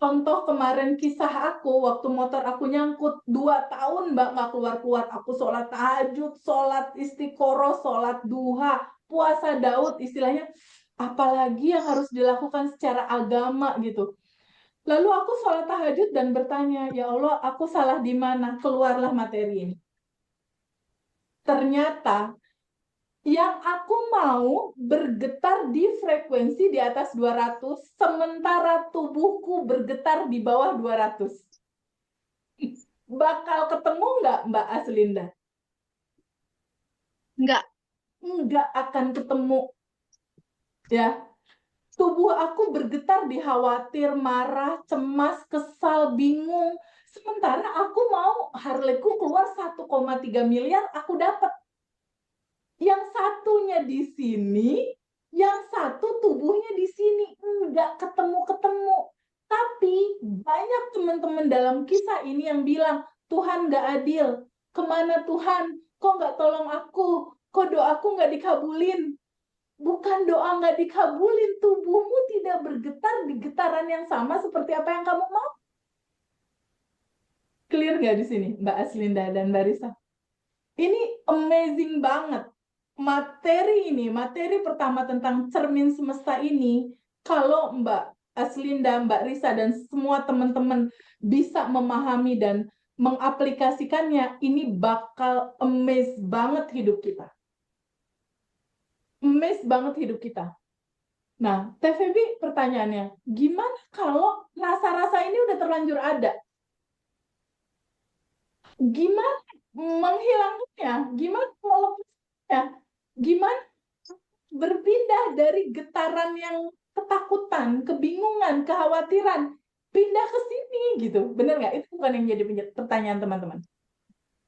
Contoh kemarin kisah aku, waktu motor aku nyangkut 2 tahun Mbak nggak keluar-keluar. Aku sholat tahajud, sholat istiqoroh, sholat duha, puasa Daud, istilahnya apalagi yang harus dilakukan secara agama gitu. Lalu aku sholat tahajud dan bertanya, ya Allah, aku salah di mana? Keluarlah materi ini. Ternyata yang aku mau bergetar di frekuensi di atas 200, sementara tubuhku bergetar di bawah 200. Bakal ketemu nggak, Mbak Aslinda? Enggak. Nggak akan ketemu. Ya, tubuh aku bergetar di khawatir, marah, cemas, kesal, bingung. Sementara aku mau Harley-ku keluar 1,3 miliar, aku dapat. Yang satunya di sini, yang satu tubuhnya di sini, nggak ketemu-ketemu. Tapi banyak teman-teman dalam kisah ini yang bilang, Tuhan nggak adil. Kemana Tuhan? Kok nggak tolong aku? Kok doaku nggak dikabulin? Bukan doa nggak dikabulin, tubuhmu tidak bergetar di getaran yang sama seperti apa yang kamu mau. Clear nggak di sini, Mbak Aslinda dan Mbak Risa? Ini amazing banget. Materi pertama tentang cermin semesta ini, kalau Mbak Aslinda, Mbak Risa, dan semua teman-teman bisa memahami dan mengaplikasikannya, ini bakal amaze banget hidup kita. Amaze banget hidup kita. Nah, TVB pertanyaannya, gimana kalau rasa-rasa ini udah terlanjur ada? Gimana menghilangkannya? Gimana melepasnya? Gimana berpindah dari getaran yang ketakutan, kebingungan, kekhawatiran, pindah ke sini gitu. Bener nggak? Itu bukan yang jadi pertanyaan teman-teman.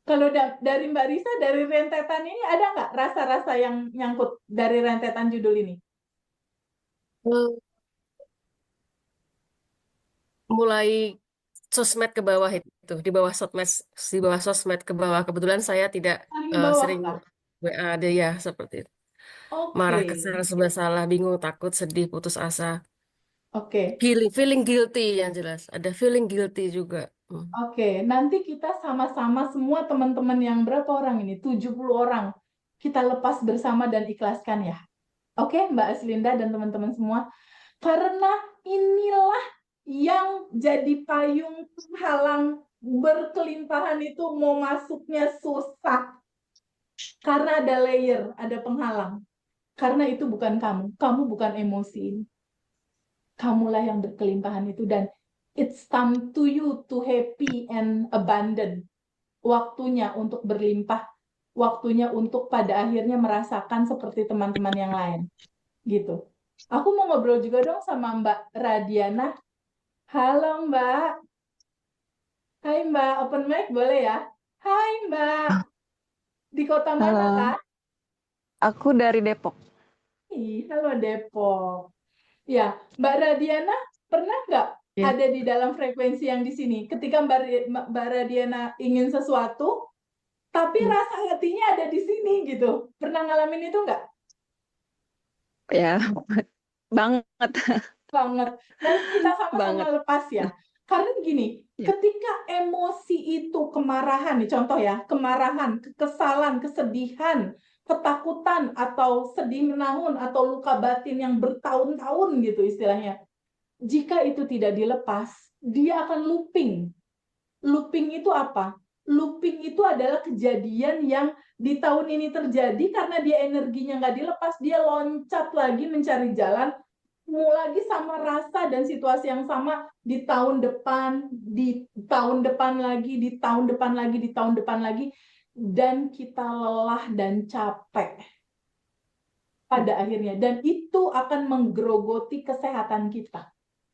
Kalau dari Mbak Risa, dari rentetan ini ada nggak rasa-rasa yang nyangkut dari rentetan judul ini? Eh, Mulai sosmed ke bawah itu, di bawah sosmed ke bawah. Kebetulan saya tidak Paling bawah sering kah? WA ada ya seperti itu. Marah, Oke, kesal, serba salah, bingung, takut, sedih, putus asa. oke. Feeling guilty yang jelas. Ada feeling guilty juga. Oke, nanti kita sama-sama semua teman-teman yang berapa orang ini? 70 orang. Kita lepas bersama dan ikhlaskan ya. Oke, Mbak Aslinda dan teman-teman semua. Karena inilah yang jadi payung penghalang berkelimpahan itu mau masuknya susah. Karena ada layer, ada penghalang. Karena itu bukan kamu. Kamu bukan emosi ini. Kamulah yang berkelimpahan itu dan it's time to you to happy and abundant. Waktunya untuk berlimpah, waktunya untuk pada akhirnya merasakan seperti teman-teman yang lain. Gitu. Aku mau ngobrol juga dong sama Mbak Radiana. Halo Mbak. Hai Mbak, open mic boleh ya? Hai Mbak. Di kota mana Halo, Kak? aku dari Depok. Halo Depok. Ya, Mbak Radiana pernah nggak Ya. ada di dalam frekuensi yang di sini? Ketika Mbak Radiana ingin sesuatu, tapi Hmm. rasa hatinya ada di sini gitu. Pernah ngalamin itu nggak? Ya, banget, Banget. Nanti kita sama-sama banget. lepas ya. Karena gini, Ya. ketika emosi itu kemarahan, nih contoh ya, kemarahan, kekesalan, kesedihan, ketakutan, atau sedih menahun, atau luka batin yang bertahun-tahun gitu istilahnya. Jika itu tidak dilepas, dia akan looping. Looping itu apa? Looping itu adalah kejadian yang di tahun ini terjadi karena dia energinya nggak dilepas, dia loncat lagi mencari jalan, mau lagi sama rasa dan situasi yang sama di tahun depan, di tahun depan lagi, di tahun depan lagi, di tahun depan lagi, dan kita lelah dan capek pada akhirnya. Dan itu akan menggerogoti kesehatan kita.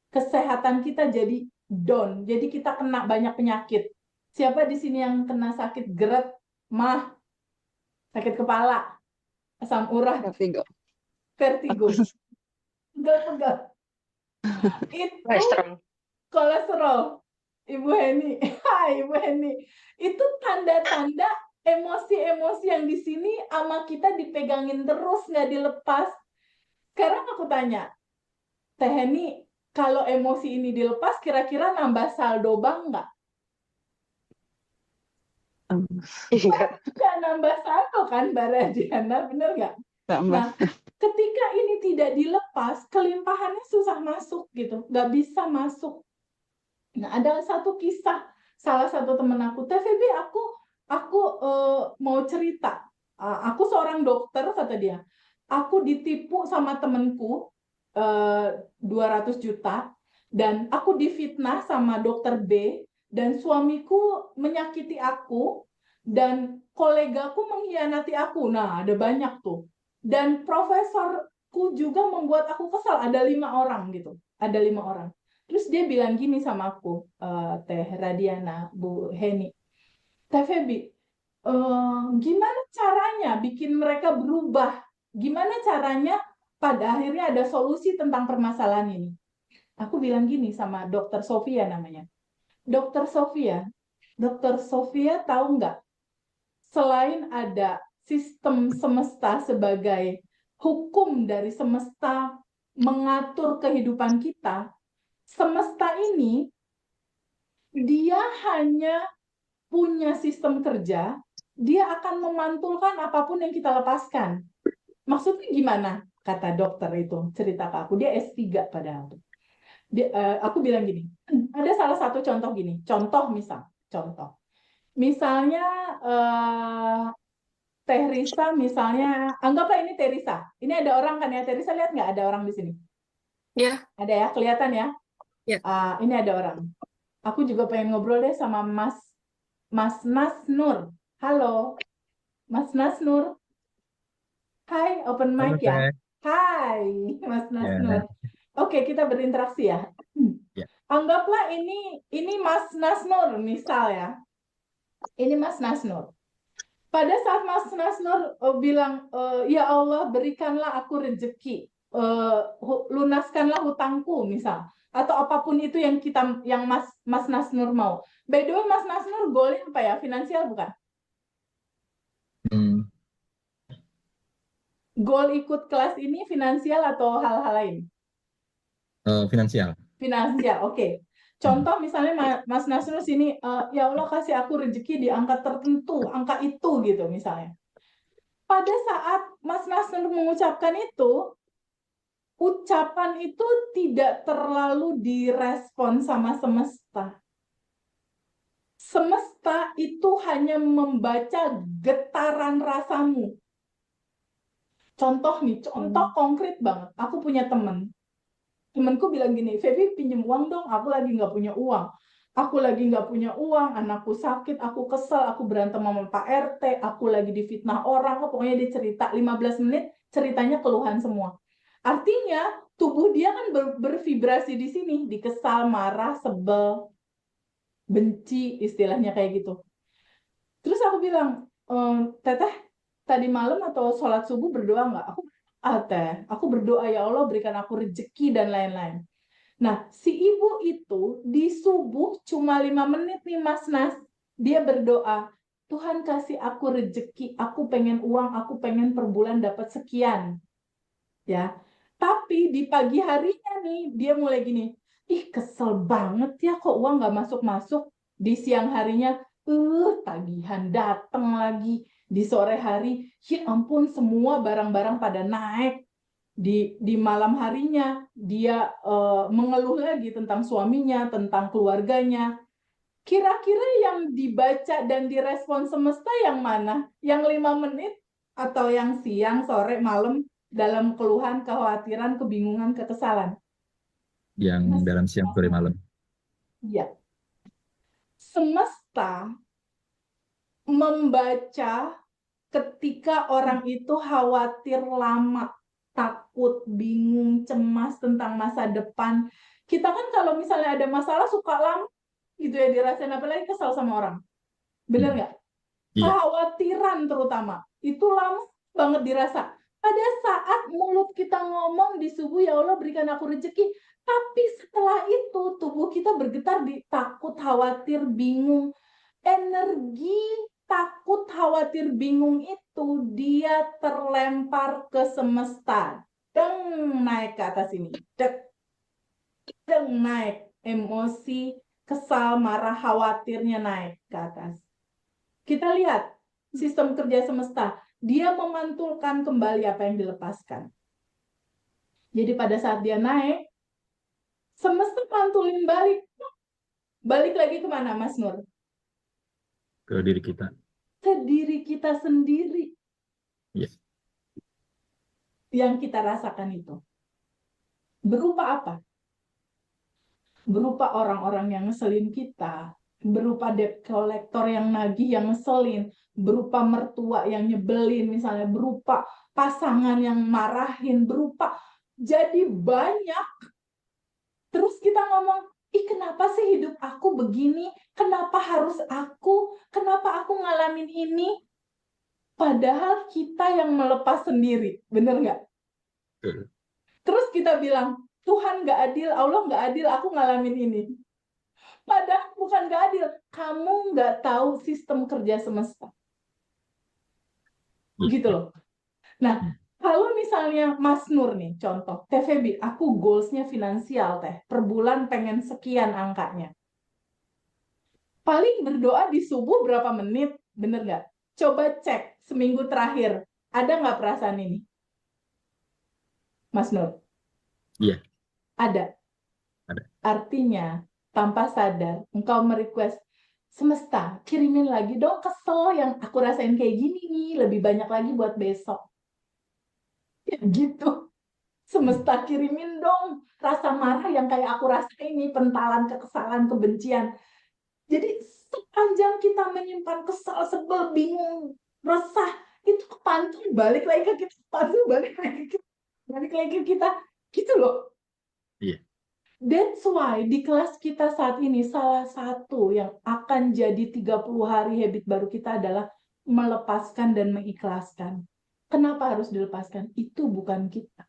Kesehatan kita jadi down, jadi kita kena banyak penyakit. Siapa di sini yang kena sakit GERD, MAH, sakit kepala, asam urat, Vertigo. vertigo, pegal-pegal? Itu Kolesterol. kolesterol. Ibu Heni, hai Ibu Heni. Itu tanda-tanda emosi-emosi yang di sini sama kita dipegangin terus, nggak dilepas. Sekarang aku tanya, Teh Heni, kalau emosi ini dilepas, kira-kira nambah saldo bank nggak? Nggak nambah saldo kan, Mbak Radiana, bener nggak? Tambah. Nah, ketika ini tidak dilepas, kelimpahannya susah masuk gitu, nggak bisa masuk. Nah, ada satu kisah salah satu temen aku, Teh Feby, aku mau cerita. Aku seorang dokter, kata dia. Aku ditipu sama temenku 200 juta dan aku difitnah sama dokter B dan suamiku menyakiti aku dan kolegaku mengkhianati aku. Nah, ada banyak tuh. Dan profesorku juga membuat aku kesal. Ada 5 orang gitu. Ada 5 orang. Terus dia bilang gini sama aku, Teh Radiana, Bu Heni, Teh Feby, gimana caranya bikin mereka berubah? Gimana caranya pada akhirnya ada solusi tentang permasalahan ini? Aku bilang gini sama Dokter Sofia namanya. Dokter Sofia tahu nggak? Selain ada sistem semesta sebagai hukum dari semesta mengatur kehidupan kita, semesta ini dia hanya punya sistem kerja, dia akan memantulkan apapun yang kita lepaskan. Maksudnya gimana? Kata dokter itu, cerita ke aku. Dia S3 padahal. Aku bilang gini, ada salah satu contoh gini. Contoh. Misalnya Teh Risa misalnya, anggaplah ini Teh Risa. Ini ada orang kan ya, Teh Risa lihat nggak ada orang di sini? Ya, Ada ya, kelihatan ya? ya. Ini ada orang. Aku juga pengen ngobrol deh sama Mas Nas Nur. Halo, Mas Nas Nur. Hai, open Halo mic ya. Teh, Hai, Mas Nas ya Nur. Oke, kita berinteraksi ya. Ya. Anggaplah ini Mas Nasnur misal ya. Ini Mas Nasnur. Pada saat Mas Nasnur bilang, ya Allah berikanlah aku rezeki, lunaskanlah hutangku misal, atau apapun itu yang Mas Nasnur mau. By the way, Mas Nasnur goalnya apa ya? Finansial bukan? Hmm, Goal ikut kelas ini finansial atau hal-hal lain? finansial. Finansial, oke. Contoh misalnya Mas Nasrul sini, ya Allah kasih aku rezeki di angka tertentu, angka itu gitu misalnya. Pada saat Mas Nasrul mengucapkan itu, ucapan itu tidak terlalu direspon sama semesta. Semesta itu hanya membaca getaran rasamu. Contoh nih, contoh konkret banget. Aku punya temenku bilang gini, Feby pinjem uang dong, aku lagi nggak punya uang. Aku lagi nggak punya uang, anakku sakit, aku kesel, aku berantem sama Pak RT, aku lagi difitnah orang, pokoknya dia cerita 15 menit, ceritanya keluhan semua. Artinya, tubuh dia kan bervibrasi di sini, di kesal, marah, sebel, benci, istilahnya kayak gitu. Terus aku bilang, Teteh, tadi malam atau sholat subuh berdoa nggak? Aku berdoa ya Allah berikan aku rezeki dan lain-lain. Nah, si ibu itu di subuh cuma 5 menit nih Mas Nas. Dia berdoa, Tuhan kasih aku rezeki, aku pengen uang, aku pengen per bulan dapat sekian. Ya. Tapi di pagi harinya nih, dia mulai gini, ih kesel banget ya kok uang nggak masuk-masuk. Di siang harinya, tagihan datang lagi. Di sore hari, ya ampun semua barang-barang pada naik. Di malam harinya dia mengeluh lagi tentang suaminya, tentang keluarganya. Kira-kira yang dibaca dan direspon semesta yang mana? Yang 5 menit atau yang siang, sore, malam dalam keluhan, kekhawatiran, kebingungan, kekesalan? Yang dalam siang sore malam. Ya. Semesta membaca ketika orang itu khawatir lama, takut, bingung, cemas tentang masa depan. Kita kan kalau misalnya ada masalah suka lama gitu ya dirasain, apalagi kesal sama orang. Bener nggak? Iya. Kekhawatiran terutama. Itu lama banget dirasa. Pada saat mulut kita ngomong di subuh, ya Allah berikan aku rezeki. Tapi setelah itu tubuh kita bergetar di takut, khawatir, bingung. Energi takut, khawatir, bingung itu dia terlempar ke semesta. Deng, naik ke atas ini. Deng, naik. Emosi, kesal, marah, khawatirnya naik ke atas. Kita lihat sistem kerja semesta. Dia memantulkan kembali apa yang dilepaskan. Jadi pada saat dia naik, semesta pantulin balik. Balik lagi kemana, Mas Nur? Ke diri kita. Ke diri kita sendiri. Yes. Yang kita rasakan itu. Berupa apa? Berupa orang-orang yang ngeselin kita. Berupa debt collector yang nagih, yang ngeselin. Berupa mertua yang nyebelin misalnya. Berupa pasangan yang marahin. Berupa jadi banyak. Terus kita ngomong, ih kenapa sih hidup aku begini? Kenapa harus aku? Kenapa aku ngalamin ini? Padahal kita yang melepas sendiri. Bener nggak? Terus kita bilang, Tuhan nggak adil, Allah nggak adil, aku ngalamin ini. Padahal bukan nggak adil, kamu nggak tahu sistem kerja semesta. Gitu loh. Nah, kalau misalnya Mas Nur nih, contoh, TVB, aku goalsnya finansial teh, per bulan pengen sekian angkanya. Paling berdoa di subuh berapa menit, bener nggak? Coba cek seminggu terakhir, ada nggak perasaan ini? Mas Nur? Iya. Ada. Ada. Artinya, tanpa sadar, engkau merequest, semesta, kirimin lagi dong kesel yang aku rasain kayak gini nih, lebih banyak lagi buat besok. Ya gitu. Semesta kirimin dong rasa marah yang kayak aku rasain nih, pentalan, kekesalan, kebencian. Jadi sepanjang kita menyimpan kesal, sebel, bingung, resah, itu kepantul balik lagi ke kita, kepantul balik lagi ke kita, gitu loh. Iya. That's why di kelas kita saat ini salah satu yang akan jadi 30 hari habit baru kita adalah melepaskan dan mengikhlaskan. Kenapa harus dilepaskan? Itu bukan kita.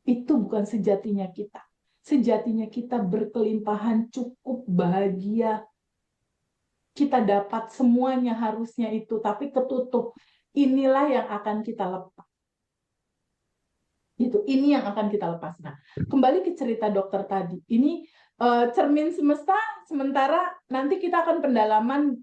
Itu bukan sejatinya kita. Sejatinya kita berkelimpahan, cukup, bahagia. Kita dapat semuanya harusnya itu, tapi ketutup. Inilah yang akan kita lepas. Ini yang akan kita lepas. Nah, kembali ke cerita dokter tadi. Ini cermin semesta, sementara nanti kita akan pendalaman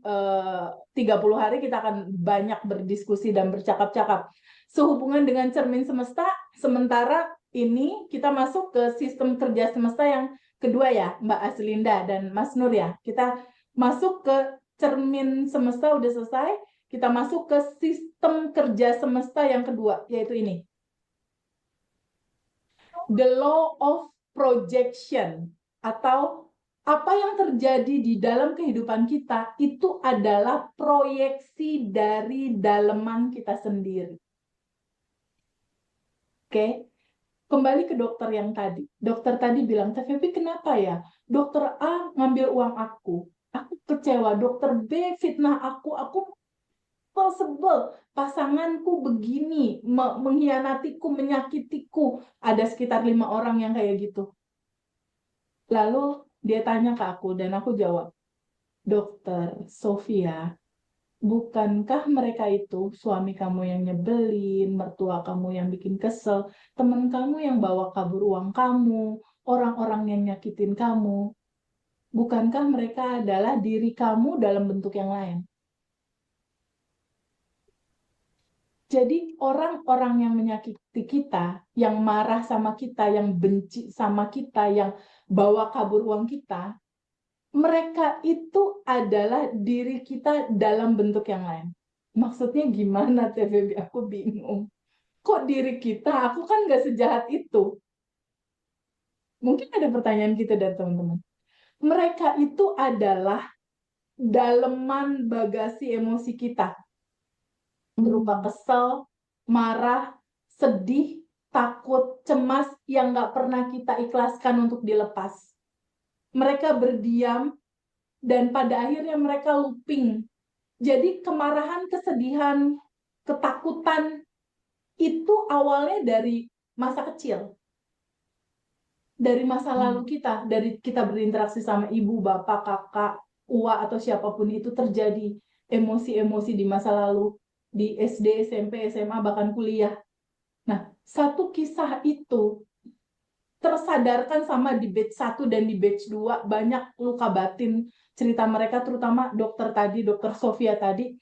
30 hari, kita akan banyak berdiskusi dan bercakap-cakap. Sehubungan dengan cermin semesta, sementara ini kita masuk ke sistem kerja semesta yang kedua ya, Mbak Azlinda dan Mas Nur ya. Kita masuk ke cermin semesta udah selesai, kita masuk ke sistem kerja semesta yang kedua, yaitu ini. The law of projection, atau apa yang terjadi di dalam kehidupan kita itu adalah proyeksi dari daleman kita sendiri. Oke, kembali ke dokter yang tadi. Dokter tadi bilang, TVP kenapa ya? Dokter A ngambil uang aku kecewa. Dokter B fitnah aku sebel, pasanganku begini, mengkhianatiku, menyakitiku. Ada sekitar 5 orang yang kayak gitu. Lalu dia tanya ke aku dan aku jawab, Dokter Sofia, bukankah mereka itu suami kamu yang nyebelin, mertua kamu yang bikin kesel, teman kamu yang bawa kabur uang kamu, orang-orang yang nyakitin kamu? Bukankah mereka adalah diri kamu dalam bentuk yang lain? Jadi orang-orang yang menyakiti kita, yang marah sama kita, yang benci sama kita, yang bawa kabur uang kita, mereka itu adalah diri kita dalam bentuk yang lain. Maksudnya gimana, TVB? Aku bingung. Kok diri kita? Aku kan nggak sejahat itu. Mungkin ada pertanyaan kita dari teman-teman. Mereka itu adalah daleman bagasi emosi kita. Berupa kesel, marah, sedih, takut, cemas yang nggak pernah kita ikhlaskan untuk dilepas. Mereka berdiam dan pada akhirnya mereka looping. Jadi kemarahan, kesedihan, ketakutan itu awalnya dari masa kecil. Dari masa lalu kita, dari kita berinteraksi sama ibu, bapak, kakak, uwa atau siapapun itu terjadi emosi-emosi di masa lalu. Di SD, SMP, SMA, bahkan kuliah. Nah, satu kisah itu tersadarkan sama di batch 1 dan di batch 2, banyak luka batin cerita mereka, terutama dokter tadi, dokter Sofia tadi.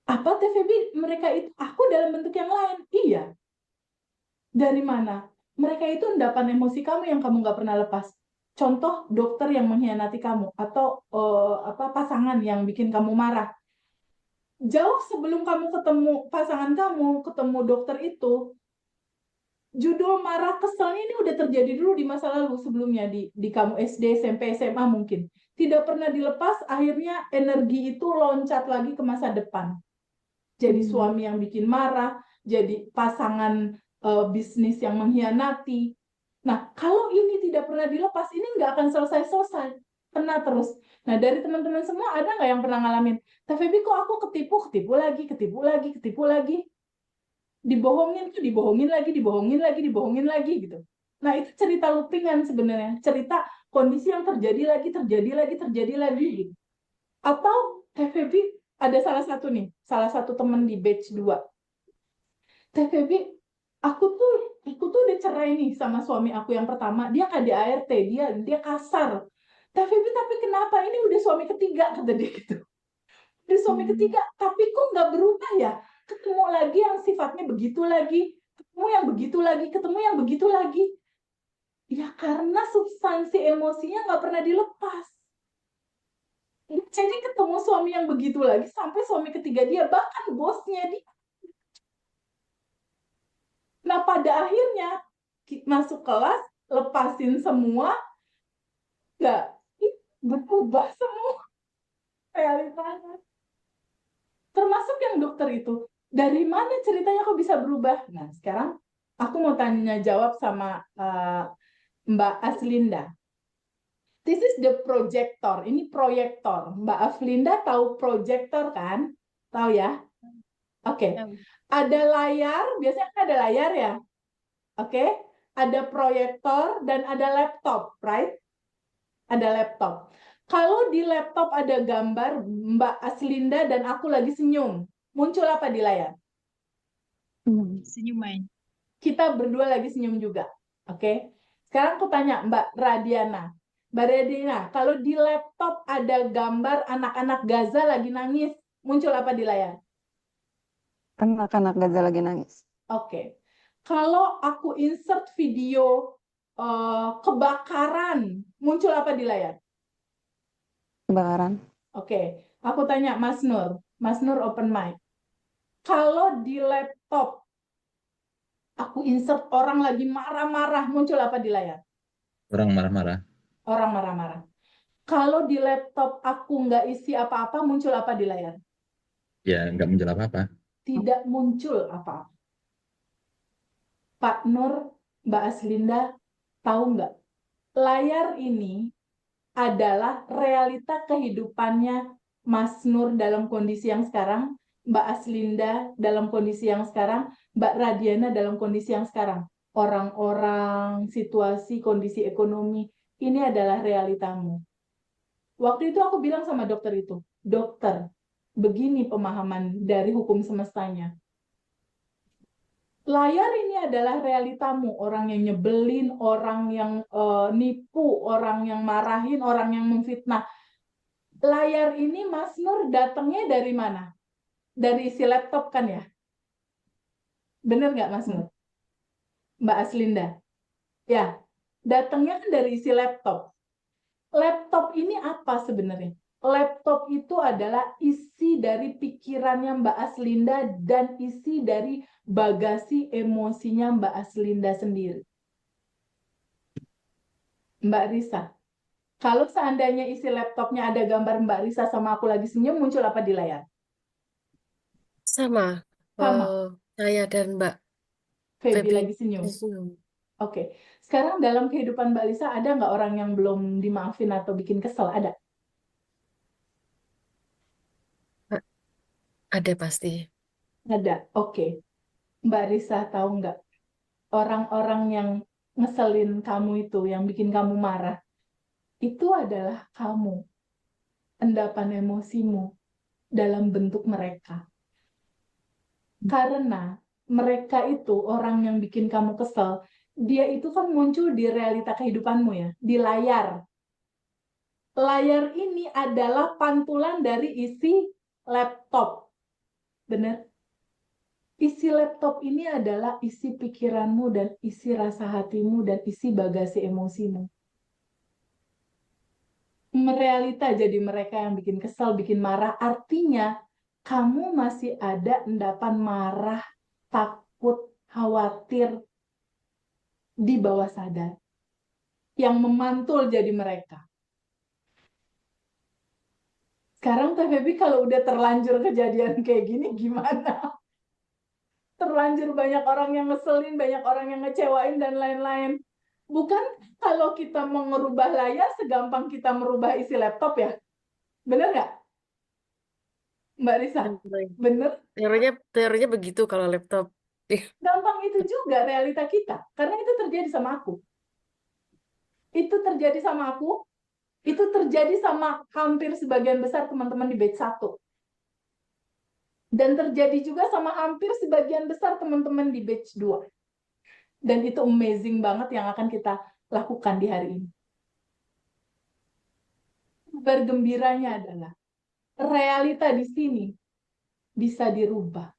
Apa TVB mereka itu? Aku dalam bentuk yang lain. Iya. Dari mana? Mereka itu endapan emosi kamu yang kamu nggak pernah lepas. Contoh dokter yang mengkhianati kamu, atau pasangan yang bikin kamu marah. Jauh sebelum kamu ketemu pasangan kamu, ketemu dokter itu, judul marah keselnya ini udah terjadi dulu di masa lalu sebelumnya, di kamu SD, SMP, SMA mungkin. Tidak pernah dilepas, akhirnya energi itu loncat lagi ke masa depan. Jadi suami yang bikin marah, jadi pasangan bisnis yang mengkhianati. Nah, kalau ini tidak pernah dilepas, ini nggak akan selesai-selesai. Kena terus. Nah, dari teman-teman semua ada nggak yang pernah ngalamin? TVB kok aku ketipu lagi. Dibohongin lagi gitu. Nah, itu cerita loopingan sebenarnya. Cerita kondisi yang terjadi lagi gitu. Atau TVB ada salah satu teman di batch 2. TVB, aku tuh udah cerai nih sama suami aku yang pertama. Dia KDART, dia kasar. TVB, tapi kenapa? Ini udah suami ketiga, kata dia gitu. Udah suami ketiga, tapi kok nggak berubah ya? Ketemu lagi yang sifatnya begitu lagi, ketemu yang begitu lagi. Ya karena substansi emosinya nggak pernah dilepas. Jadi ketemu suami yang begitu lagi sampai suami ketiga dia, bahkan bosnya dia. Nah, pada akhirnya masuk kelas, lepasin semua, nggak berubah semua realitanya. Termasuk yang dokter itu. Dari mana ceritanya kok bisa berubah? Nah, sekarang aku mau tanya jawab sama Mbak Aslinda. This is the projector. Ini proyektor. Mbak Aslinda tahu proyektor kan? Tahu ya? Oke. Ada layar, biasanya kan ada layar ya. Oke. Ada proyektor dan ada laptop, right? Ada laptop. Kalau di laptop ada gambar Mbak Aslinda dan aku lagi senyum, muncul apa di layar? Senyuman. Kita berdua lagi senyum juga. Oke. Sekarang aku tanya Mbak Radiana. Mbak Radiana, kalau di laptop ada gambar anak-anak Gaza lagi nangis, muncul apa di layar? Anak-anak Gaza lagi nangis. Oke. Kalau aku insert video kebakaran, muncul apa di layar? Kebakaran. Oke. Aku tanya Mas Nur. Mas Nur open mic. Kalau di laptop aku insert orang lagi marah-marah, muncul apa di layar? Orang marah-marah. Orang marah-marah. Kalau di laptop aku nggak isi apa-apa, muncul apa di layar? Ya, nggak muncul apa-apa. Tidak muncul apa-apa. Pak Nur, Mbak Aslinda, tahu nggak? Layar ini adalah realita kehidupannya Mas Nur dalam kondisi yang sekarang, Mbak Aslinda dalam kondisi yang sekarang, Mbak Radiana dalam kondisi yang sekarang. Orang-orang, situasi, kondisi ekonomi, ini adalah realitamu. Waktu itu aku bilang sama dokter itu, dokter, begini pemahaman dari hukum semestanya. Layar ini adalah realitamu, orang yang nyebelin, orang yang nipu, orang yang marahin, orang yang memfitnah. Layar ini Mas Nur datangnya dari mana? Dari isi laptop kan ya? Bener nggak Mas Nur? Mbak Aslinda? Ya, datangnya kan dari isi laptop. Laptop ini apa sebenarnya? Laptop itu adalah isi dari pikirannya Mbak Aslinda dan isi dari bagasi emosinya Mbak Aslinda sendiri. Mbak Risa, kalau seandainya isi laptopnya ada gambar Mbak Risa sama aku lagi senyum, muncul apa di layar? Sama. Sama, Saya dan Mbak Feby Feby lagi senyum. senyum. Oke, sekarang dalam kehidupan Mbak Lisa ada nggak orang yang belum dimaafin atau bikin kesel? Ada? Ada pasti. Ada. Oke. Mbak Risa tahu nggak? Orang-orang yang ngeselin kamu itu, yang bikin kamu marah, itu adalah kamu. Endapan emosimu dalam bentuk mereka. Karena mereka itu orang yang bikin kamu kesel, dia itu kan muncul di realita kehidupanmu ya, di layar. Layar ini adalah pantulan dari isi laptop. Benar? Isi laptop ini adalah isi pikiranmu dan isi rasa hatimu dan isi bagasi emosimu. Merealita jadi mereka yang bikin kesal, bikin marah. Artinya kamu masih ada endapan marah, takut, khawatir di bawah sadar. Yang memantul jadi mereka. Sekarang Teh Febi kalau udah terlanjur kejadian kayak gini gimana? Terlanjur banyak orang yang ngeselin, banyak orang yang ngecewain dan lain-lain. Bukan kalau kita mau ngerubah layar segampang kita merubah isi laptop ya. Bener nggak, Mbak Risa? Bener? Teorinya begitu kalau laptop. Gampang itu juga realita kita. Karena itu terjadi sama aku. Itu terjadi sama aku. Itu terjadi sama hampir sebagian besar teman-teman di batch 1. Dan terjadi juga sama hampir sebagian besar teman-teman di batch 2. Dan itu amazing banget yang akan kita lakukan di hari ini. Bergembiranya adalah realita di sini bisa dirubah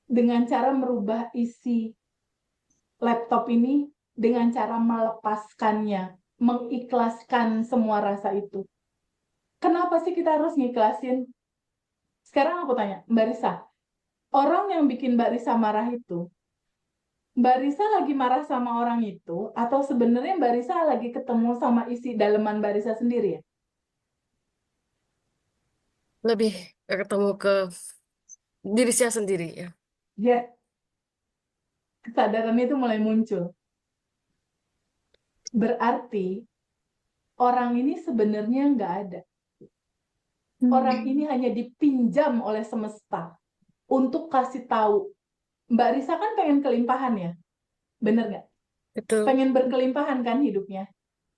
dengan cara merubah isi laptop ini dengan cara melepaskannya, mengikhlaskan semua rasa itu. Kenapa sih kita harus ngiklasin? Sekarang aku tanya, Mbak Risa, orang yang bikin Mbak Risa marah itu, Mbak Risa lagi marah sama orang itu, atau sebenarnya Mbak Risa lagi ketemu sama isi daleman Mbak Risa sendiri ya? Lebih ketemu ke diri saya sendiri ya. Ya, kesadaran itu mulai muncul. Berarti orang ini sebenarnya nggak ada. Orang ini hanya dipinjam oleh semesta untuk kasih tahu. Mbak Risa kan pengen kelimpahan ya? Bener nggak? Betul. Pengen berkelimpahan kan hidupnya?